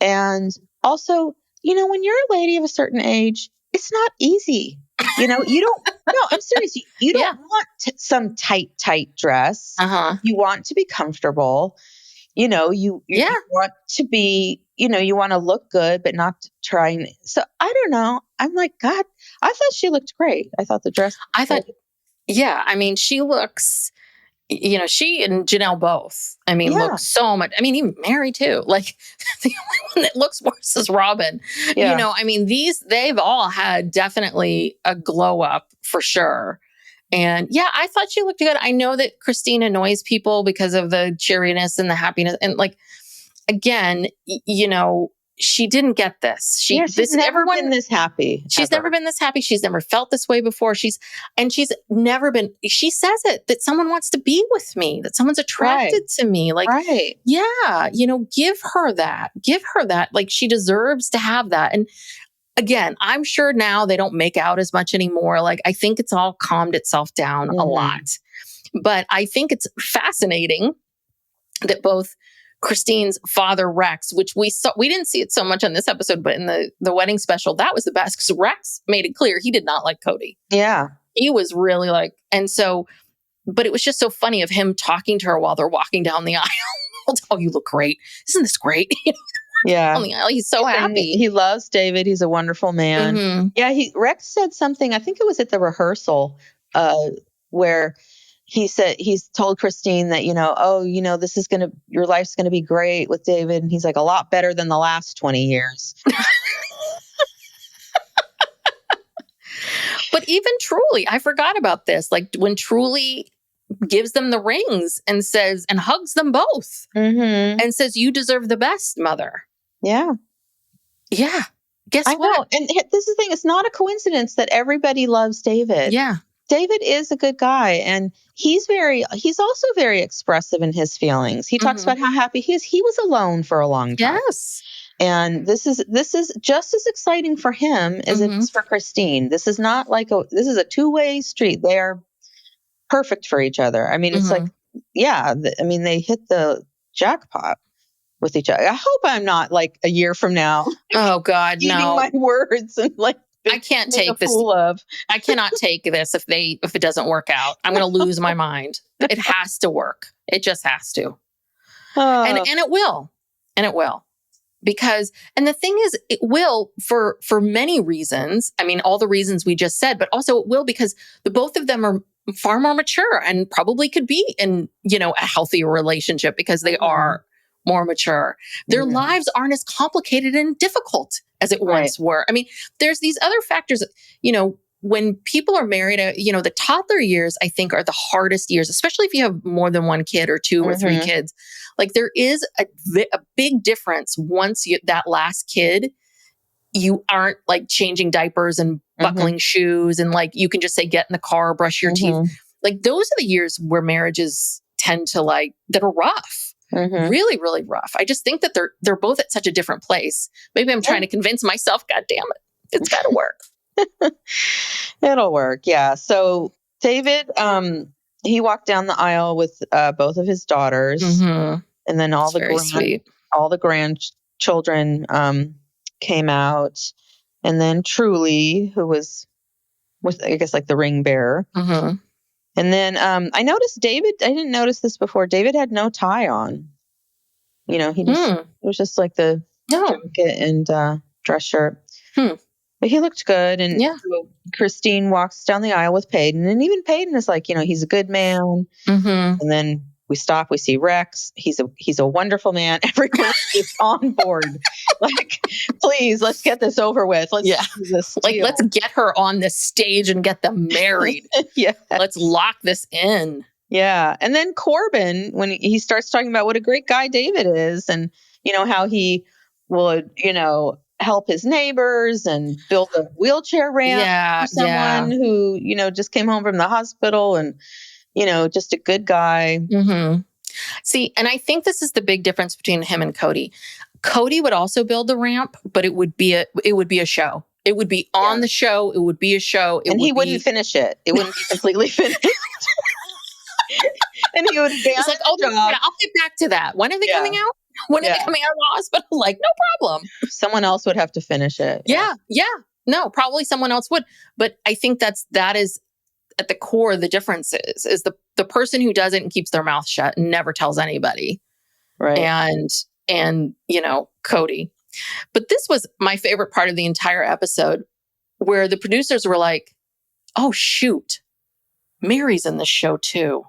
And also, when you're a lady of a certain age, it's not easy. You don't, no, I'm serious. You don't want some tight dress. You want to be comfortable. You want to be, you want to look good, but not trying. So I don't know. I'm like, God, I thought she looked great. I thought the dress.
I mean, she looks, she and Janelle both, look so much. Even Meri too. Like, the only one that looks worse is Robyn.
Yeah.
They've all had definitely a glow up for sure. And I thought she looked good. I know that Christine annoys people because of the cheeriness and the happiness. And like, again, she didn't get this.
She's never been this happy.
She's never been this happy. She's never felt this way before. She's never been, she says it, that someone wants to be with me, that someone's attracted to me. Like, give her that. Like, she deserves to have that. And again, I'm sure now they don't make out as much anymore. Like, I think it's all calmed itself down a lot, but I think it's fascinating that both Christine's father, Rex, which we didn't see it so much on this episode, but in the wedding special, that was the best, because Rex made it clear he did not like Kody.
Yeah.
He was really like, and so, but it was just so funny of him talking to her while they're walking down the aisle. Oh, you look great. Isn't this great?
Yeah.
He's so happy.
He loves David. He's a wonderful man. Yeah. Rex said something, I think it was at the rehearsal, where he said, he's told Christine that, your life's going to be great with David. And he's like, a lot better than the last 20 years.
But even Truly, I forgot about this. Like, when Truly gives them the rings and says, and hugs them both and says, you deserve the best, mother.
Yeah.
Yeah. Guess what?
Know. And this is the thing. It's not a coincidence that everybody loves David.
Yeah.
David is a good guy, and he's also very expressive in his feelings. He talks about how happy he is. He was alone for a long time.
Yes.
And this is just as exciting for him as it is for Christine. This is not like this is a two-way street. They are perfect for each other. It's like, they hit the jackpot with each other. I hope I'm not like a year from now.
Oh God,
eating my words and like,
I can't take this. I cannot take this if it doesn't work out. I'm going to lose my mind. It has to work. It just has to. And it will. And it will. Because, and the thing is, it will for many reasons. All the reasons we just said, but also it will because the both of them are far more mature and probably could be in, a healthier relationship because they are more mature. Their lives aren't as complicated and difficult as it once were. There's these other factors, when people are married, the toddler years, I think, are the hardest years, especially if you have more than one kid or two or three kids. Like, there is a big difference once that last kid you aren't like changing diapers and buckling shoes, and like you can just say, get in the car, brush your teeth. Like those are the years where marriages tend to like, that are rough. Really, really rough. I just think that they're both at such a different place. Maybe I'm trying to convince myself, God damn it, it's got to work.
It'll work. Yeah. So David, he walked down the aisle with both of his daughters, and then all the grandchildren came out, and then Truly, who was I guess like the ring bearer. And then I noticed David. I didn't notice this before. David had no tie on. You know, it was just like the jacket and dress shirt. But he looked good. And so Christine walks down the aisle with Peyton. And even Peyton is like, he's a good man. And then we stop, we see Rex. He's a wonderful man. Everyone is on board. Like, please, let's get this over with. Let's do this
like, let's get her on this stage and get them married. Let's lock this in.
Yeah. And then Corbin, when he starts talking about what a great guy David is, and, how he would, help his neighbors and build a wheelchair ramp for someone who, just came home from the hospital, and, just a good guy.
See, and I think this is the big difference between him and Kody. Kody would also build the ramp, but it would be a show. It would be on the show. It would be a show.
And he wouldn't finish it. It wouldn't be completely finished. And he would
It's like, I'll get back to that. When are they coming out? When are they coming out of the hospital? Like, no problem.
Someone else would have to finish it.
Yeah. No, probably someone else would. But I think that is at the core, the difference is the person who does it and keeps their mouth shut and never tells anybody.
Right.
And Kody. But this was my favorite part of the entire episode, where the producers were like, oh, shoot, Meri's in this show too.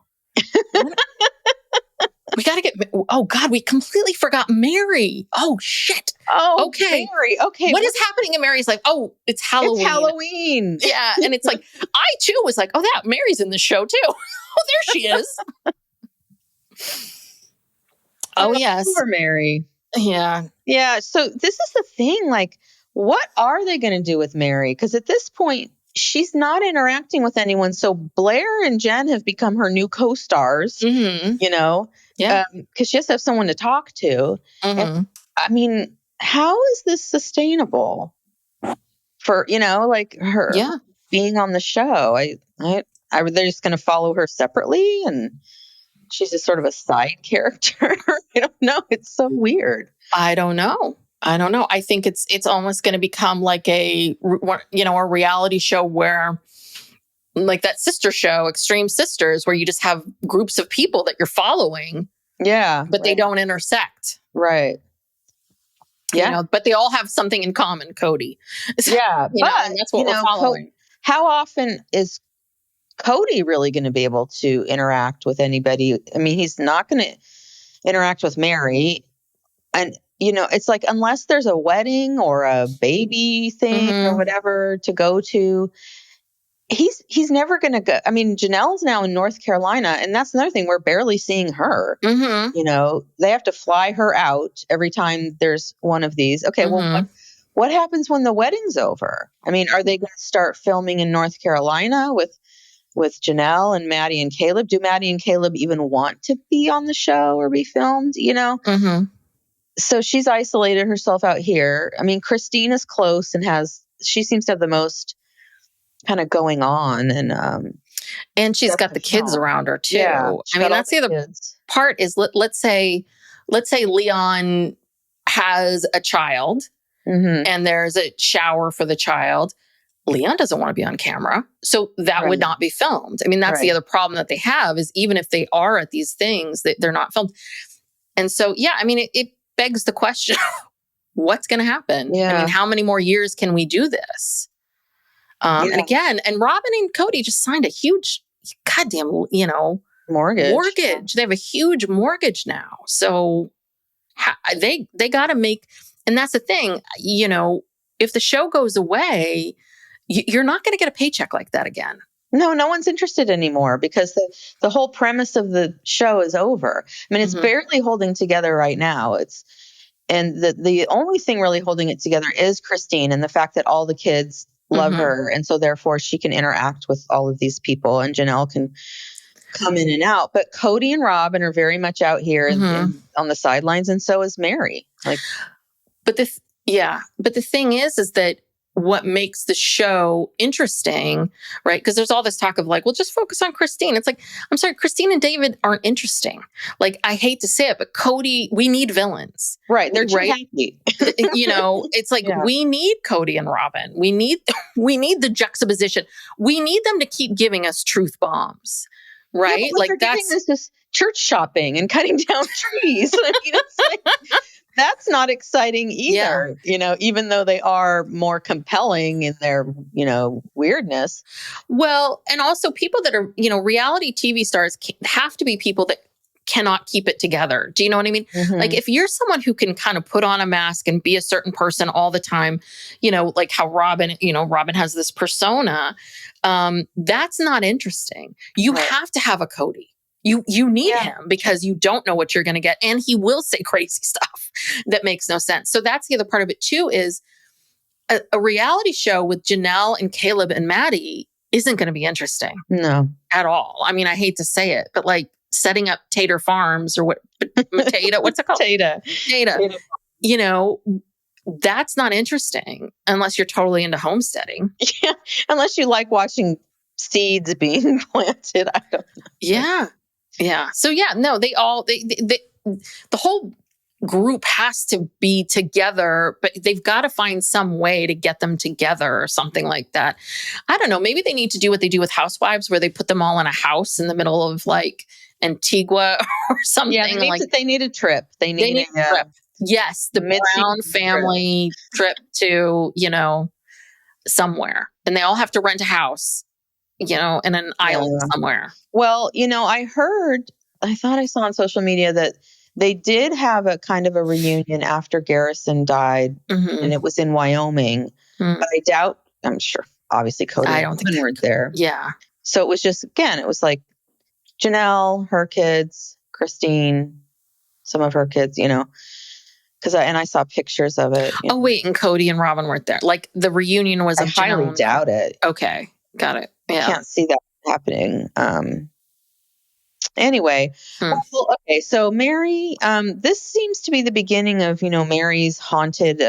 We got to God, we completely forgot Meri. Oh, shit.
Oh,
okay.
Meri. Okay.
What is happening? And Meri's like, oh, it's Halloween.
It's Halloween.
Yeah. And it's like, I too was like, oh, that Meri's in the show too. Oh, there she is. Oh, yes.
Poor Meri.
Yeah.
Yeah. So this is the thing. Like, what are they going to do with Meri? Because at this point, she's not interacting with anyone. So Blair and Jen have become her new co-stars, because she has to have someone to talk to. And, I mean, how is this sustainable for, like her being on the show? They're just going to follow her separately, and she's just sort of a side character. I don't know. It's so weird.
I don't know. I think it's almost going to become like a reality show where, like that sister show, Extreme Sisters, where you just have groups of people that you're following.
Yeah.
But they don't intersect.
Right. Yeah.
But they all have something in common, Kody.
Yeah.
And that's what we're following.
How often is Kody really going to be able to interact with anybody? I mean, he's not going to interact with Meri. And, it's like, unless there's a wedding or a baby thing or whatever to go to, he's never going to go. I mean, Janelle's now in North Carolina, and that's another thing. We're barely seeing her. They have to fly her out every time there's one of these. Okay, well, what happens when the wedding's over? I mean, are they going to start filming in North Carolina with Janelle and Maddie and Caleb? Do Maddie and Caleb even want to be on the show or be filmed? So she's isolated herself out here. I mean, Christine is close and she seems to have the most kind of going on,
and she's got the kids around her too.
Yeah,
I mean, that's the other part is let's say Leon has a child and there's a shower for the child. Leon doesn't want to be on camera, so that would not be filmed. I mean, that's the other problem that they have, is even if they are at these things, they're not filmed. And so, I mean, it begs the question, what's going to happen?
Yeah.
I mean, how many more years can we do this? And again, and Robyn and Kody just signed a huge, goddamn, mortgage. They have a huge mortgage now. So they got to make, and that's the thing, if the show goes away, you're not going to get a paycheck like that again.
No one's interested anymore, because the whole premise of the show is over. I mean, it's barely holding together right now. and the only thing really holding it together is Christine and the fact that all the kids love her. And so therefore she can interact with all of these people and Janelle can come in and out. But Kody and Robyn are very much out here and on the sidelines. And so is Meri.
But the thing is that what makes the show interesting, right? Because there's all this talk of like, well, just focus on Christine. It's like, I'm sorry, Christine and David aren't interesting. Like, I hate to say it, but Kody, we need villains.
Right. They're too happy.
It's like, we need Kody and Robyn. We need the juxtaposition. We need them to keep giving us truth bombs. Right?
Yeah, like that's this church shopping and cutting down trees. I mean, it's like, that's not exciting either, even though they are more compelling in their, weirdness.
Well, and also people that are, reality TV stars have to be people that cannot keep it together. Do you know what I mean? Like if you're someone who can kind of put on a mask and be a certain person all the time, like how Robyn has this persona, that's not interesting. You have to have a Cody. You need him because you don't know what you're going to get. And he will say crazy stuff that makes no sense. So that's the other part of it too, is a reality show with Janelle and Caleb and Maddie isn't going to be interesting.
No.
At all. I mean, I hate to say it, but like setting up Tater Farms or what, Potato, what's it called? Tata. That's not interesting unless you're totally into homesteading.
Yeah. Unless you like watching seeds being planted. I don't know.
Yeah. Yeah. So the whole group has to be together, but they've got to find some way to get them together or something like that. I don't know. Maybe they need to do what they do with Housewives, where they put them all in a house in the middle of like Antigua or something.
Yeah, they need a trip. They need a trip.
Yes, the Brown family trip to, somewhere. And they all have to rent a house, in an island somewhere.
Well, I thought I saw on social media that they did have a kind of a reunion after Garrison died, and it was in Wyoming. But I'm sure, obviously, Kody and Robyn weren't there.
Yeah.
So it was just, again, it was like Janelle, her kids, Christine, some of her kids, because I saw pictures of it.
Oh, wait, and Kody and Robyn weren't there. Like the reunion was.
I highly doubt it.
Okay, got it. Yeah,
I can't see that happening. Anyway, okay. So Meri, this seems to be the beginning of Meri's haunted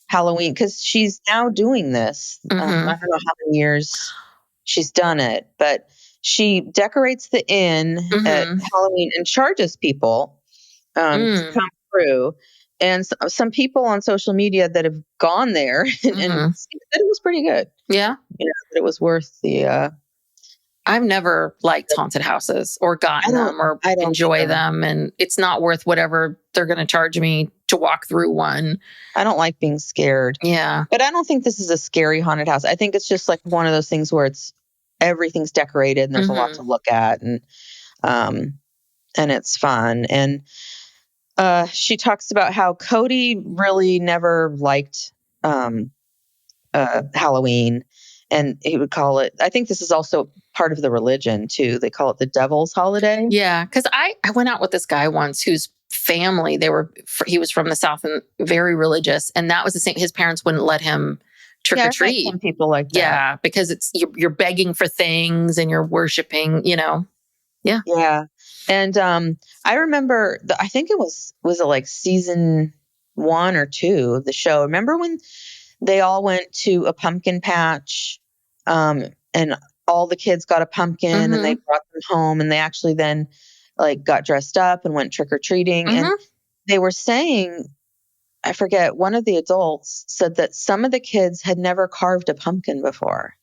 Halloween, because she's now doing this. I don't know how many years she's done it, but she decorates the inn at Halloween and charges people to come through. And some people on social media that have gone there and said it was pretty good.
Yeah.
That it was worth the...
I've never liked haunted houses or gotten them or enjoy them. And it's not worth whatever they're going to charge me to walk through one.
I don't like being scared.
Yeah.
But I don't think this is a scary haunted house. I think it's just like one of those things where everything's decorated and there's a lot to look at, and it's fun. And she talks about how Kody really never liked Halloween, and he would call it, I think this is also part of the religion too. They call it the devil's holiday.
Yeah. Cause I went out with this guy once whose family, he was from the South and very religious. And that was the same. His parents wouldn't let him trick or treat.
Some people like that.
Yeah. Because you're begging for things and you're worshiping, Yeah.
Yeah. And I remember, I think it was it like season 1 or 2 of the show. Remember when they all went to a pumpkin patch, and all the kids got a pumpkin and they brought them home, and they actually then like got dressed up and went trick-or-treating. And they were saying, I forget, one of the adults said that some of the kids had never carved a pumpkin before.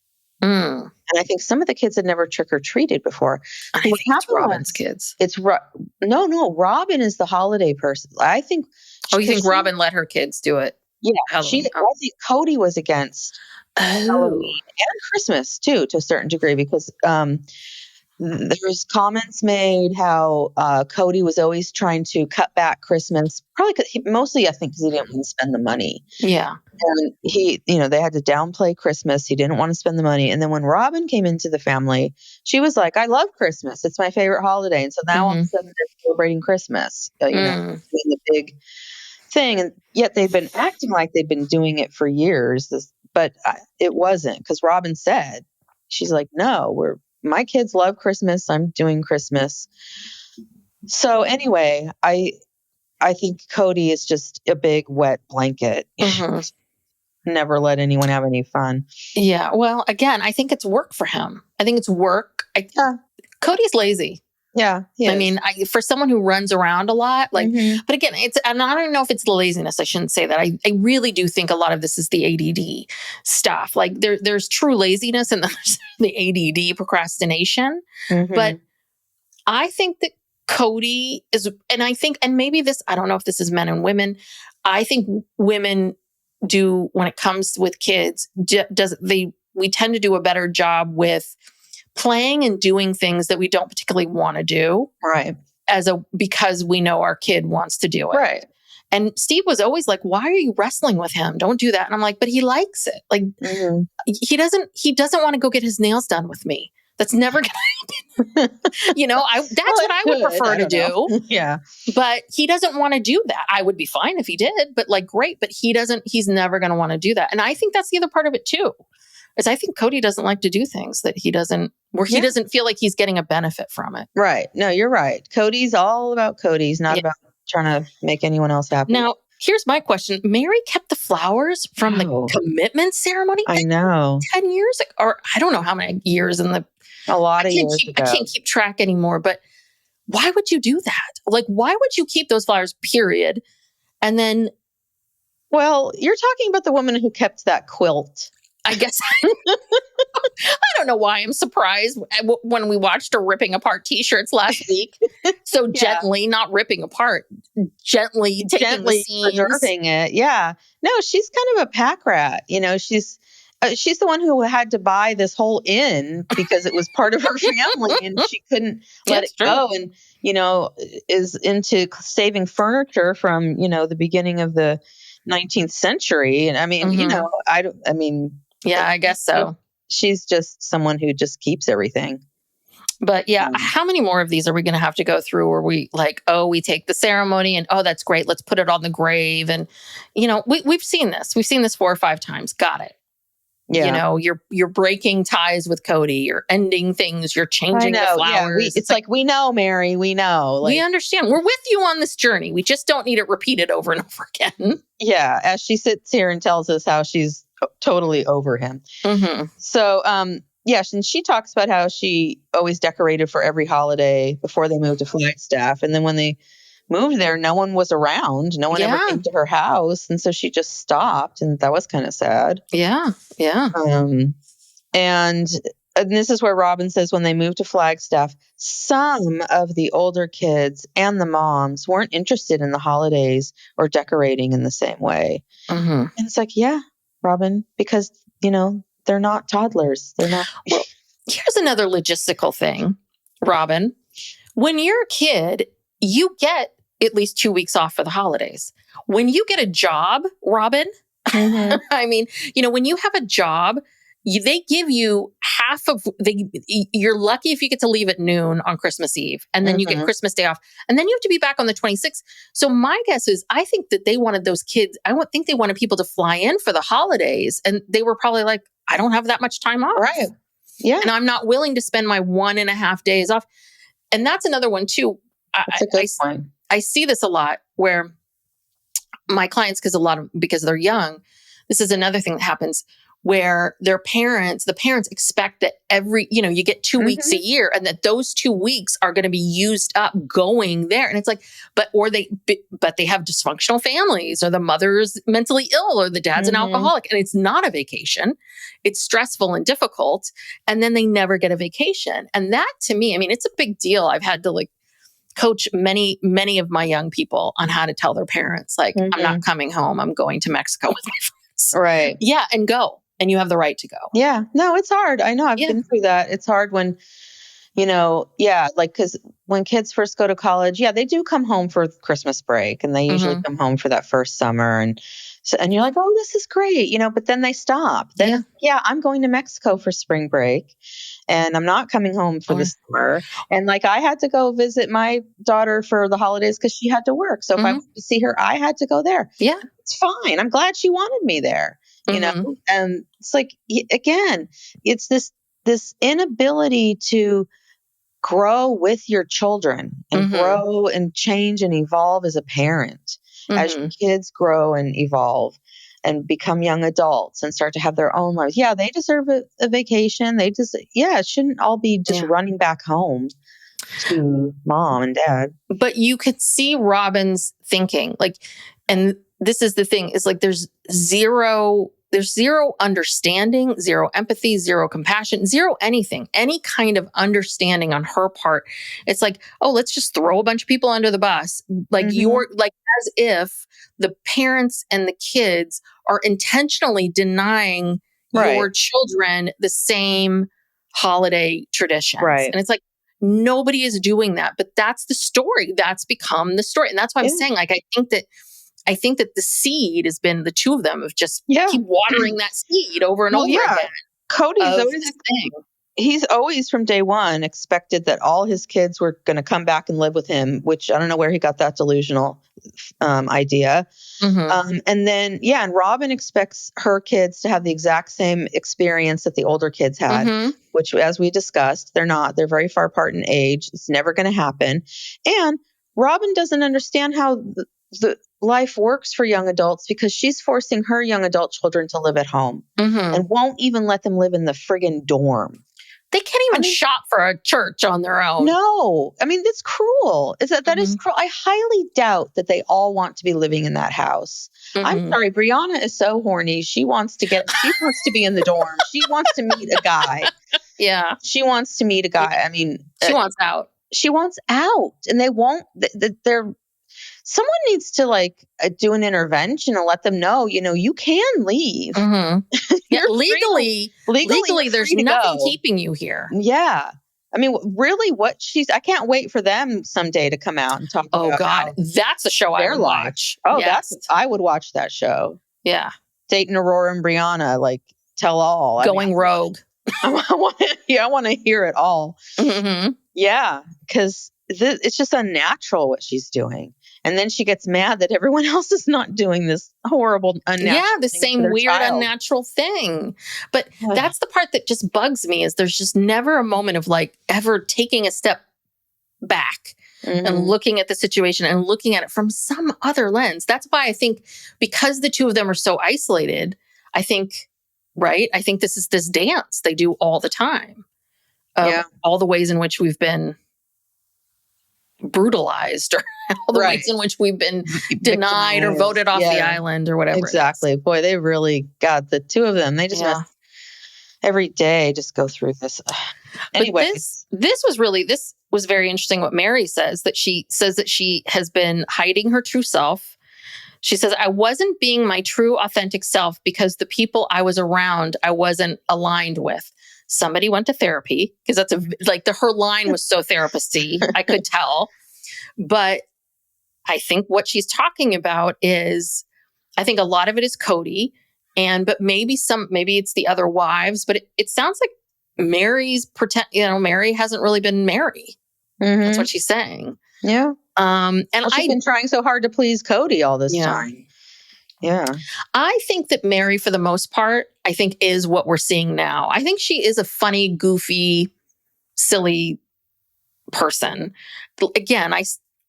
And I think some of the kids had never trick-or-treated before.
I think it's Robyn's kids.
No, Robyn is the holiday person. I think.
Oh, you think Robyn let her kids do it?
Yeah. I think Kody was against Halloween and Christmas too, to a certain degree, because there's comments made how Kody was always trying to cut back Christmas, probably mostly I think because he didn't want to spend the money.
Yeah.
And they had to downplay Christmas. He didn't want to spend the money. And then when Robyn came into the family, she was like, I love Christmas. It's my favorite holiday. And so now all of a sudden they're celebrating Christmas, doing the big, thing. And yet they've been acting like they've been doing it for years. But it wasn't, because Robyn said, she's like, no, my kids love Christmas. I'm doing Christmas. So anyway, I think Kody is just a big wet blanket. Never let anyone have any fun.
Yeah. Well, again, I think it's work for him. I think it's work. Kody's lazy.
Yeah.
I mean, for someone who runs around a lot, like, but again, and I don't know if it's the laziness. I shouldn't say that. I really do think a lot of this is the ADD stuff. Like there's true laziness and there's the ADD procrastination. But I think that Kody is, and maybe this, I don't know if this is men and women. I think women do, when it comes with kids, we tend to do a better job with playing and doing things that we don't particularly want to do.
Right.
Because we know our kid wants to do it.
Right.
And Steve was always like, why are you wrestling with him? Don't do that. And I'm like, but he likes it. Like he doesn't want to go get his nails done with me. That's never going to happen. That's what I would prefer to do.
Yeah.
But he doesn't want to do that. I would be fine if he did, but like, great. But he's never going to want to do that. And I think that's the other part of it too, is I think Kody doesn't like to do things that he doesn't feel like he's getting a benefit from it.
Right. No, you're right. Kody's all about Kody. He's not about trying to make anyone else happy.
Now, here's my question. Meri kept the flowers from the commitment ceremony.
I know.
10 years ago, or I don't know how many years
a lot of years ago.
I can't keep track anymore, but why would you do that? Like, why would you keep those flowers, period? And then...
Well, you're talking about the woman who kept that quilt.
I guess. I don't know why I'm surprised when we watched her ripping apart t-shirts last week. So gently, not ripping apart, gently taking the seams.
Preserving it. Yeah. No, she's kind of a pack rat. She's the one who had to buy this whole inn because it was part of her family and she couldn't let it go. And, is into saving furniture from, the beginning of the 19th century. And I mean,
I guess so.
She's just someone who just keeps everything.
But how many more of these are we going to have to go through where we we take the ceremony and, that's great, let's put it on the grave. And, we've seen this. We've seen this 4 or 5 times. Got it. Yeah. You're breaking ties with Kody. You're ending things. You're changing the flowers.
Yeah, it's like, we know, Meri. We know.
We understand. We're with you on this journey. We just don't need it repeated over and over again.
Yeah. As she sits here and tells us how she's totally over him. So, and she talks about how she always decorated for every holiday before they moved to Flagstaff. And then when they moved there, no one was around. No one ever came to her house. And so she just stopped. And that was kind of sad.
Yeah. Yeah.
And this is where Robyn says when they moved to Flagstaff, some of the older kids and the moms weren't interested in the holidays or decorating in the same way. And it's like, yeah, Robyn, because, they're not toddlers. They're not.
Well, here's another logistical thing, Robyn. When you're a kid, you get at least 2 weeks off for the holidays. When you get a job, Robyn, I mean, when you have a job, they give you you're lucky if you get to leave at noon on Christmas Eve, and then you get Christmas Day off, and then you have to be back on the 26th. So my guess is, I think that they wanted those kids, they wanted people to fly in for the holidays, and they were probably like, I don't have that much time off.
Right. Yeah.
And I'm not willing to spend my 1.5 days off. And that's another one too.
That's a good point.
I see this a lot where my clients, because they're young, this is another thing that happens where the parents expect that you get 2 weeks a year, and that those 2 weeks are going to be used up going there. And it's like, but they have dysfunctional families, or the mother's mentally ill, or the dad's an alcoholic, and it's not a vacation. It's stressful and difficult. And then they never get a vacation. And that, to me, it's a big deal. I've had to coach many, many of my young people on how to tell their parents, I'm not coming home. I'm going to Mexico with my friends.
Right.
Yeah. And go. And you have the right to go.
Yeah. No, it's hard. I know. I've been through that. It's hard when, because when kids first go to college, they do come home for Christmas break, and they usually come home for that first summer. And So, and you're like, oh, this is great, but then they stop. Then, I'm going to Mexico for spring break and I'm not coming home for the summer. And like, I had to go visit my daughter for the holidays because she had to work. So if I wanted to see her, I had to go there.
Yeah.
It's fine. I'm glad she wanted me there, and it's like, again, it's this inability to grow with your children and grow and change and evolve as a parent as your kids grow and evolve and become young adults and start to have their own lives. Yeah, they deserve a vacation. It shouldn't all be just running back home to mom and dad.
But you could see Robyn's thinking, like, and this is the thing, is like there's zero understanding, zero empathy, zero compassion, zero anything, any kind of understanding on her part. It's like, oh, let's just throw a bunch of people under the bus. Like you're like, as if the parents and the kids are intentionally denying your children the same holiday traditions.
Right.
And it's like, nobody is doing that, but that's the story. That's become the story. And that's why I'm saying, like, I think that the seed has been the two of them of just keep watering that seed over and over again.
Kody's always he's always from day one expected that all his kids were going to come back and live with him, which I don't know where he got that delusional idea. And then, and Robyn expects her kids to have the exact same experience that the older kids had, which, as we discussed, they're not. They're very far apart in age. It's never going to happen. And Robyn doesn't understand how the life works for young adults because she's forcing her young adult children to live at home and won't even let them live in the friggin' dorm.
They can't even shop for a church on their own.
No. I mean, that's cruel. That is cruel. I highly doubt that they all want to be living in that house. I'm sorry. Brianna is so horny. She wants to be in the dorm. She wants to meet a guy.
Yeah.
She wants to meet a guy. I mean,
she wants out.
She wants out. And they won't, someone needs to do an intervention and let them know, you can leave.
Legally, there's nothing keeping you here.
Yeah. I mean, really I can't wait for them someday to come out and talk about.
Oh God, that's a show I would watch.
Oh, I would watch that show.
Yeah.
Dayton, Aurora, and Brianna, tell all.
Going rogue.
I want to hear it all. Yeah. Because it's just unnatural what she's doing. And then she gets mad that everyone else is not doing this horrible, unnatural
the same weird, unnatural thing. But that's the part that just bugs me, is there's just never a moment of ever taking a step back and looking at the situation and looking at it from some other lens. That's why I think, because the two of them are so isolated, I think this is this dance they do all the time. All the ways in which we've been brutalized, or all the ways in which we've been denied or voted off the island or whatever.
Exactly. Boy, they really got the two of them. They just must every day just go through this. Anyway,
this was very interesting what Meri says, that she says that she has been hiding her true self. She says, I wasn't being my true, authentic self because the people I was around, I wasn't aligned with. Somebody went to therapy, because that's her line was so therapist-y, I could tell. But I think what she's talking about is, I think a lot of it is Kody, but maybe it's the other wives, but it sounds like Meri's Meri hasn't really been Meri. That's what she's saying.
Yeah.
And
she's been trying so hard to please Kody all this time. Yeah.
I think that Meri, for the most part, is what we're seeing now. I think she is a funny, goofy, silly person. Again, I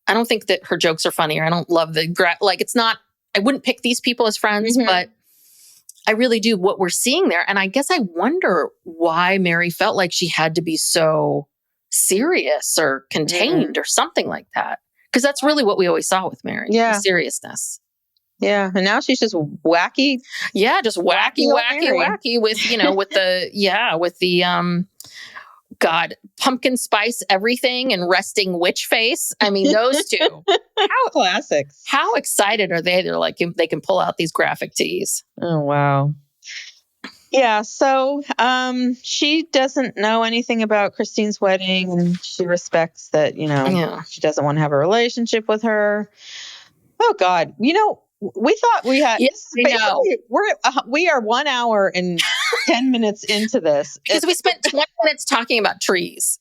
don't think that her jokes are funny, or I don't love it's not, I wouldn't pick these people as friends, but I really do what we're seeing there. And I guess I wonder why Meri felt like she had to be so serious or contained or something like that. Because that's really what we always saw with Meri, the seriousness.
Yeah, and now she's just wacky.
Yeah, just wacky with with the pumpkin spice everything and resting witch face. I mean, those two.
Classics. How
excited are they? They're like, they can pull out these graphic tees.
Oh wow. Yeah, so she doesn't know anything about Christine's wedding, and she respects that, she doesn't want to have a relationship with her. Oh God. we thought we had,
Yeah,
this is basically, we are 1 hour and 10 minutes into this.
Because we spent 20 minutes talking about trees.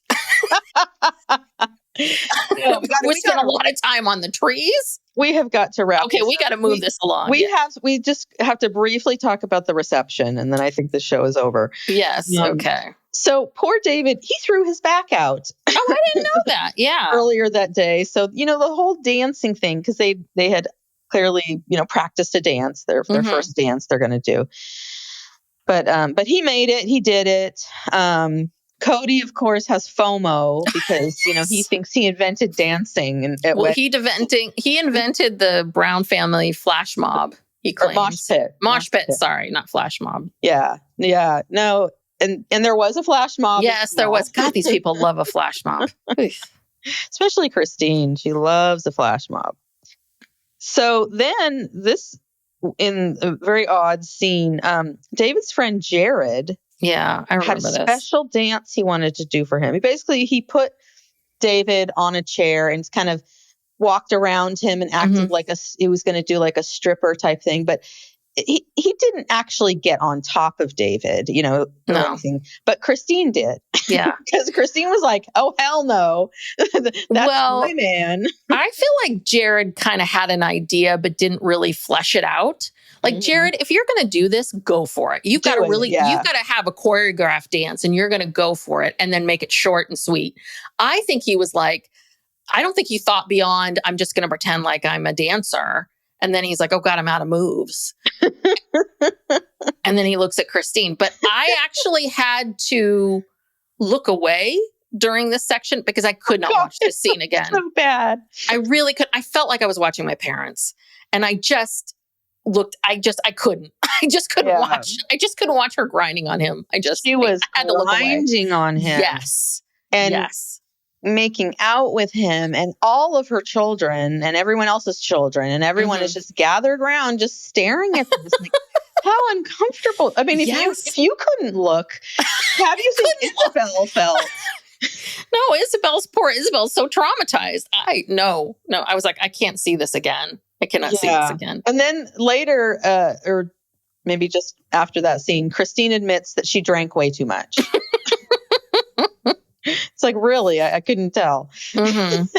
No,
we spent a lot of time on the trees.
We have got to wrap.
Okay, we got to move this along.
We just have to briefly talk about the reception, and then I think the show is over.
Yes. Okay.
So poor David, he threw his back out.
Oh, I didn't know that. Yeah.
Earlier that day. So, the whole dancing thing, because they had clearly, practiced a dance, their first dance they're going to do. But he made it. He did it. Kody, of course, has FOMO because, he thinks he invented dancing. He
invented the Brown family flash mob, he claims.
Mosh pit.
Sorry, not flash mob.
Yeah. Yeah. No. And there was a flash mob.
Yes, there was. God, these people love a flash mob.
Especially Christine. She loves a flash mob. So then in a very odd scene, David's friend Jared...
Yeah, I remember
had a special dance he wanted to do for him. He put David on a chair and kind of walked around him and acted like he was going to do like a stripper type thing. But he didn't actually get on top of David, or anything. But Christine did.
Yeah.
Because Christine was like, oh, hell no. That's my man.
I feel like Jared kind of had an idea, but didn't really flesh it out. Like, Jared, if you're going to do this, go for it. You've got to have a choreographed dance and you're going to go for it and then make it short and sweet. I think he was like, I don't think he thought beyond, I'm just going to pretend like I'm a dancer. And then he's like, oh God, I'm out of moves. And then he looks at Christine. But I actually had to look away during this section because I could not watch this scene again.
So bad.
I really could. I felt like I was watching my parents. And I just... I couldn't watch. I just couldn't watch her grinding on him.
She was grinding on him.
Yes.
And making out with him and all of her children and everyone else's children. And everyone is just gathered around, just staring at this. Like, how uncomfortable. I mean, if you couldn't look, how do you think Isabel felt?
No, Isabel's so traumatized. I was like, I can't see this again. I cannot see this again.
And then later, or maybe just after that scene, Christine admits that she drank way too much. It's like, really? I couldn't tell. But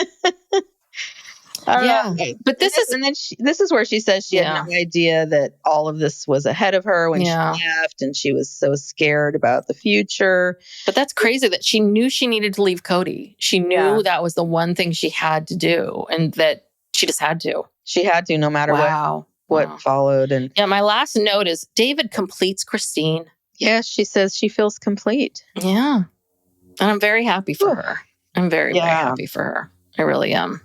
this is where she says she had no idea that all of this was ahead of her when she left, and she was so scared about the future.
But that's crazy that she knew she needed to leave Kody. She knew that was the one thing she had to do, and that she just had to.
She had to, no matter what followed. And
my last note is David completes Christine.
Yes, she says she feels complete.
Yeah. And I'm very happy for her. I'm very, very happy for her. I really am.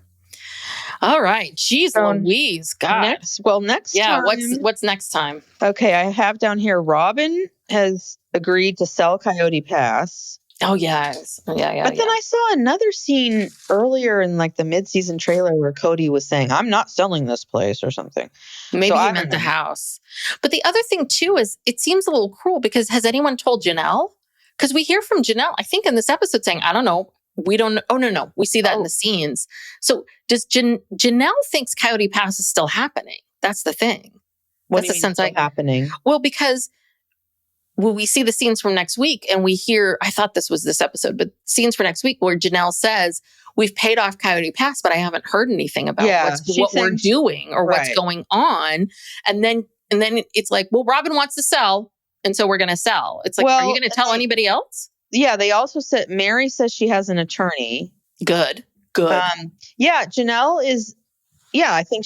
All right. Jeez Louise. God.
Next time.
What's next time?
Okay, I have down here, Robyn has agreed to sell Coyote Pass.
Oh, yes. Yeah.
But then I saw another scene earlier in like the mid-season trailer where Kody was saying, I'm not selling this place or something.
Maybe he meant the house. But the other thing too is it seems a little cruel because has anyone told Janelle? Because we hear from Janelle, I think in this episode saying, I don't know. We don't know. Oh, no. We see that in the scenes. So does Janelle thinks Coyote Pass is still happening? That's the thing.
What do you mean still happening?
Well, because we see the scenes from next week and we hear, I thought this was this episode, but scenes for next week where Janelle says, we've paid off Coyote Pass, but I haven't heard anything about what we're doing or what's going on. And then it's like, well, Robyn wants to sell. And so we're going to sell. It's like, are you going to tell anybody else?
Yeah. They also said, Meri says she has an attorney.
Good.
Janelle is, I think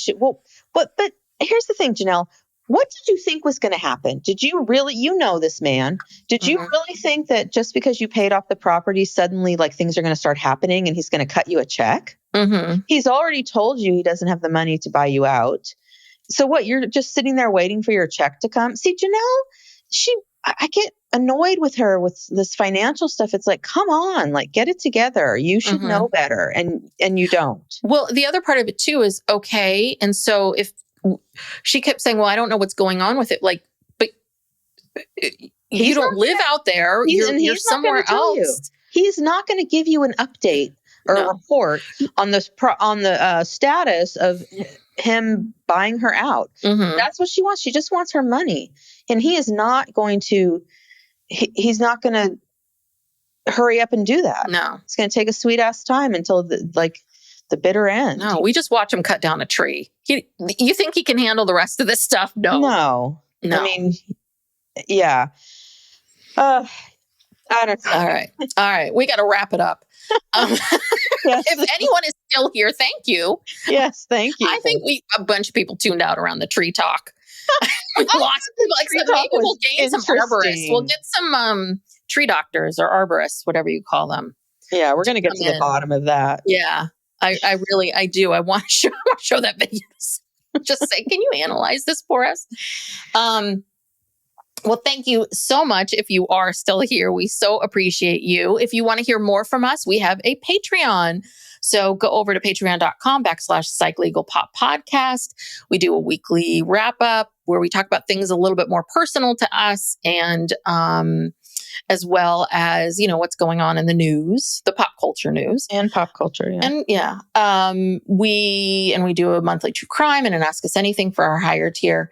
but here's the thing, Janelle. What did you think was going to happen? Did you really, this man, did you really think that just because you paid off the property, suddenly like things are going to start happening and he's going to cut you a check? He's already told you he doesn't have the money to buy you out. So what, you're just sitting there waiting for your check to come? See, Janelle, I get annoyed with her with this financial stuff. It's like, come on, like get it together. You should know better. And you don't. Well,
the other part of it too is okay. And so if she kept saying, well, I don't know what's going on with it. Like, but you don't live out there. You're somewhere else.
He's not going to give you an update or a report on this, on the status of him buying her out.
Mm-hmm.
That's what she wants. She just wants her money. And he is not going to, he's not going to hurry up and do that.
No.
It's going to take a sweet ass time until the bitter end.
No, we just watch him cut down a tree. You think he can handle the rest of this stuff? No.
I mean, yeah. I don't know.
All right. We got to wrap it up.
Yes.
If anyone is still here, thank you.
Yes, thank you.
I think a bunch of people tuned out around the tree talk. Lots of people maybe we'll gain some arborists. We'll get some tree doctors or arborists, whatever you call them.
Yeah, we're going to get to the bottom of that.
Yeah, I really do. I want to show that video. Just say, can you analyze this for us? Well, thank you so much. If you are still here, we so appreciate you. If you want to hear more from us, we have a Patreon. So go over to patreon.com/PsychLegalPopPodcast. We do a weekly wrap up where we talk about things a little bit more personal to us, and as well as, what's going on in the news, the pop culture news.
And pop culture, yeah.
And we do a monthly true crime and an Ask Us Anything for our higher tier.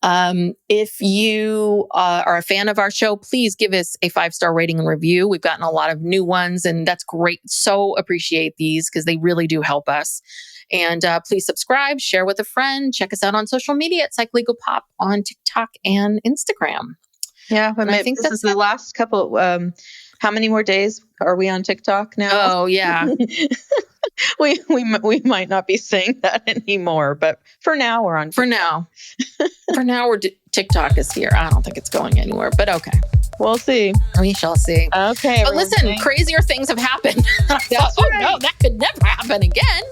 If you are a fan of our show, please give us a 5-star rating and review. We've gotten a lot of new ones, and that's great. So appreciate these because they really do help us. And please subscribe, share with a friend. Check us out on social media at PsychLegalPop on TikTok and Instagram.
Yeah, but I think this is the last couple. How many more days are we on TikTok now?
Oh, yeah.
we might not be saying that anymore, but for now we're on.
For now, TikTok is here. I don't think it's going anywhere, but okay.
We'll see.
We shall see.
Okay.
But listen, crazier things have happened. No, that could never happen again.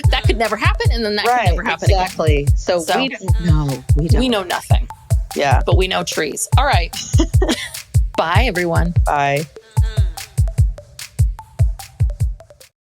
That could never happen, and then that could never happen again.
Exactly. So we don't know.
We know nothing.
Yeah.
But we know trees. All right. Bye, everyone.
Bye.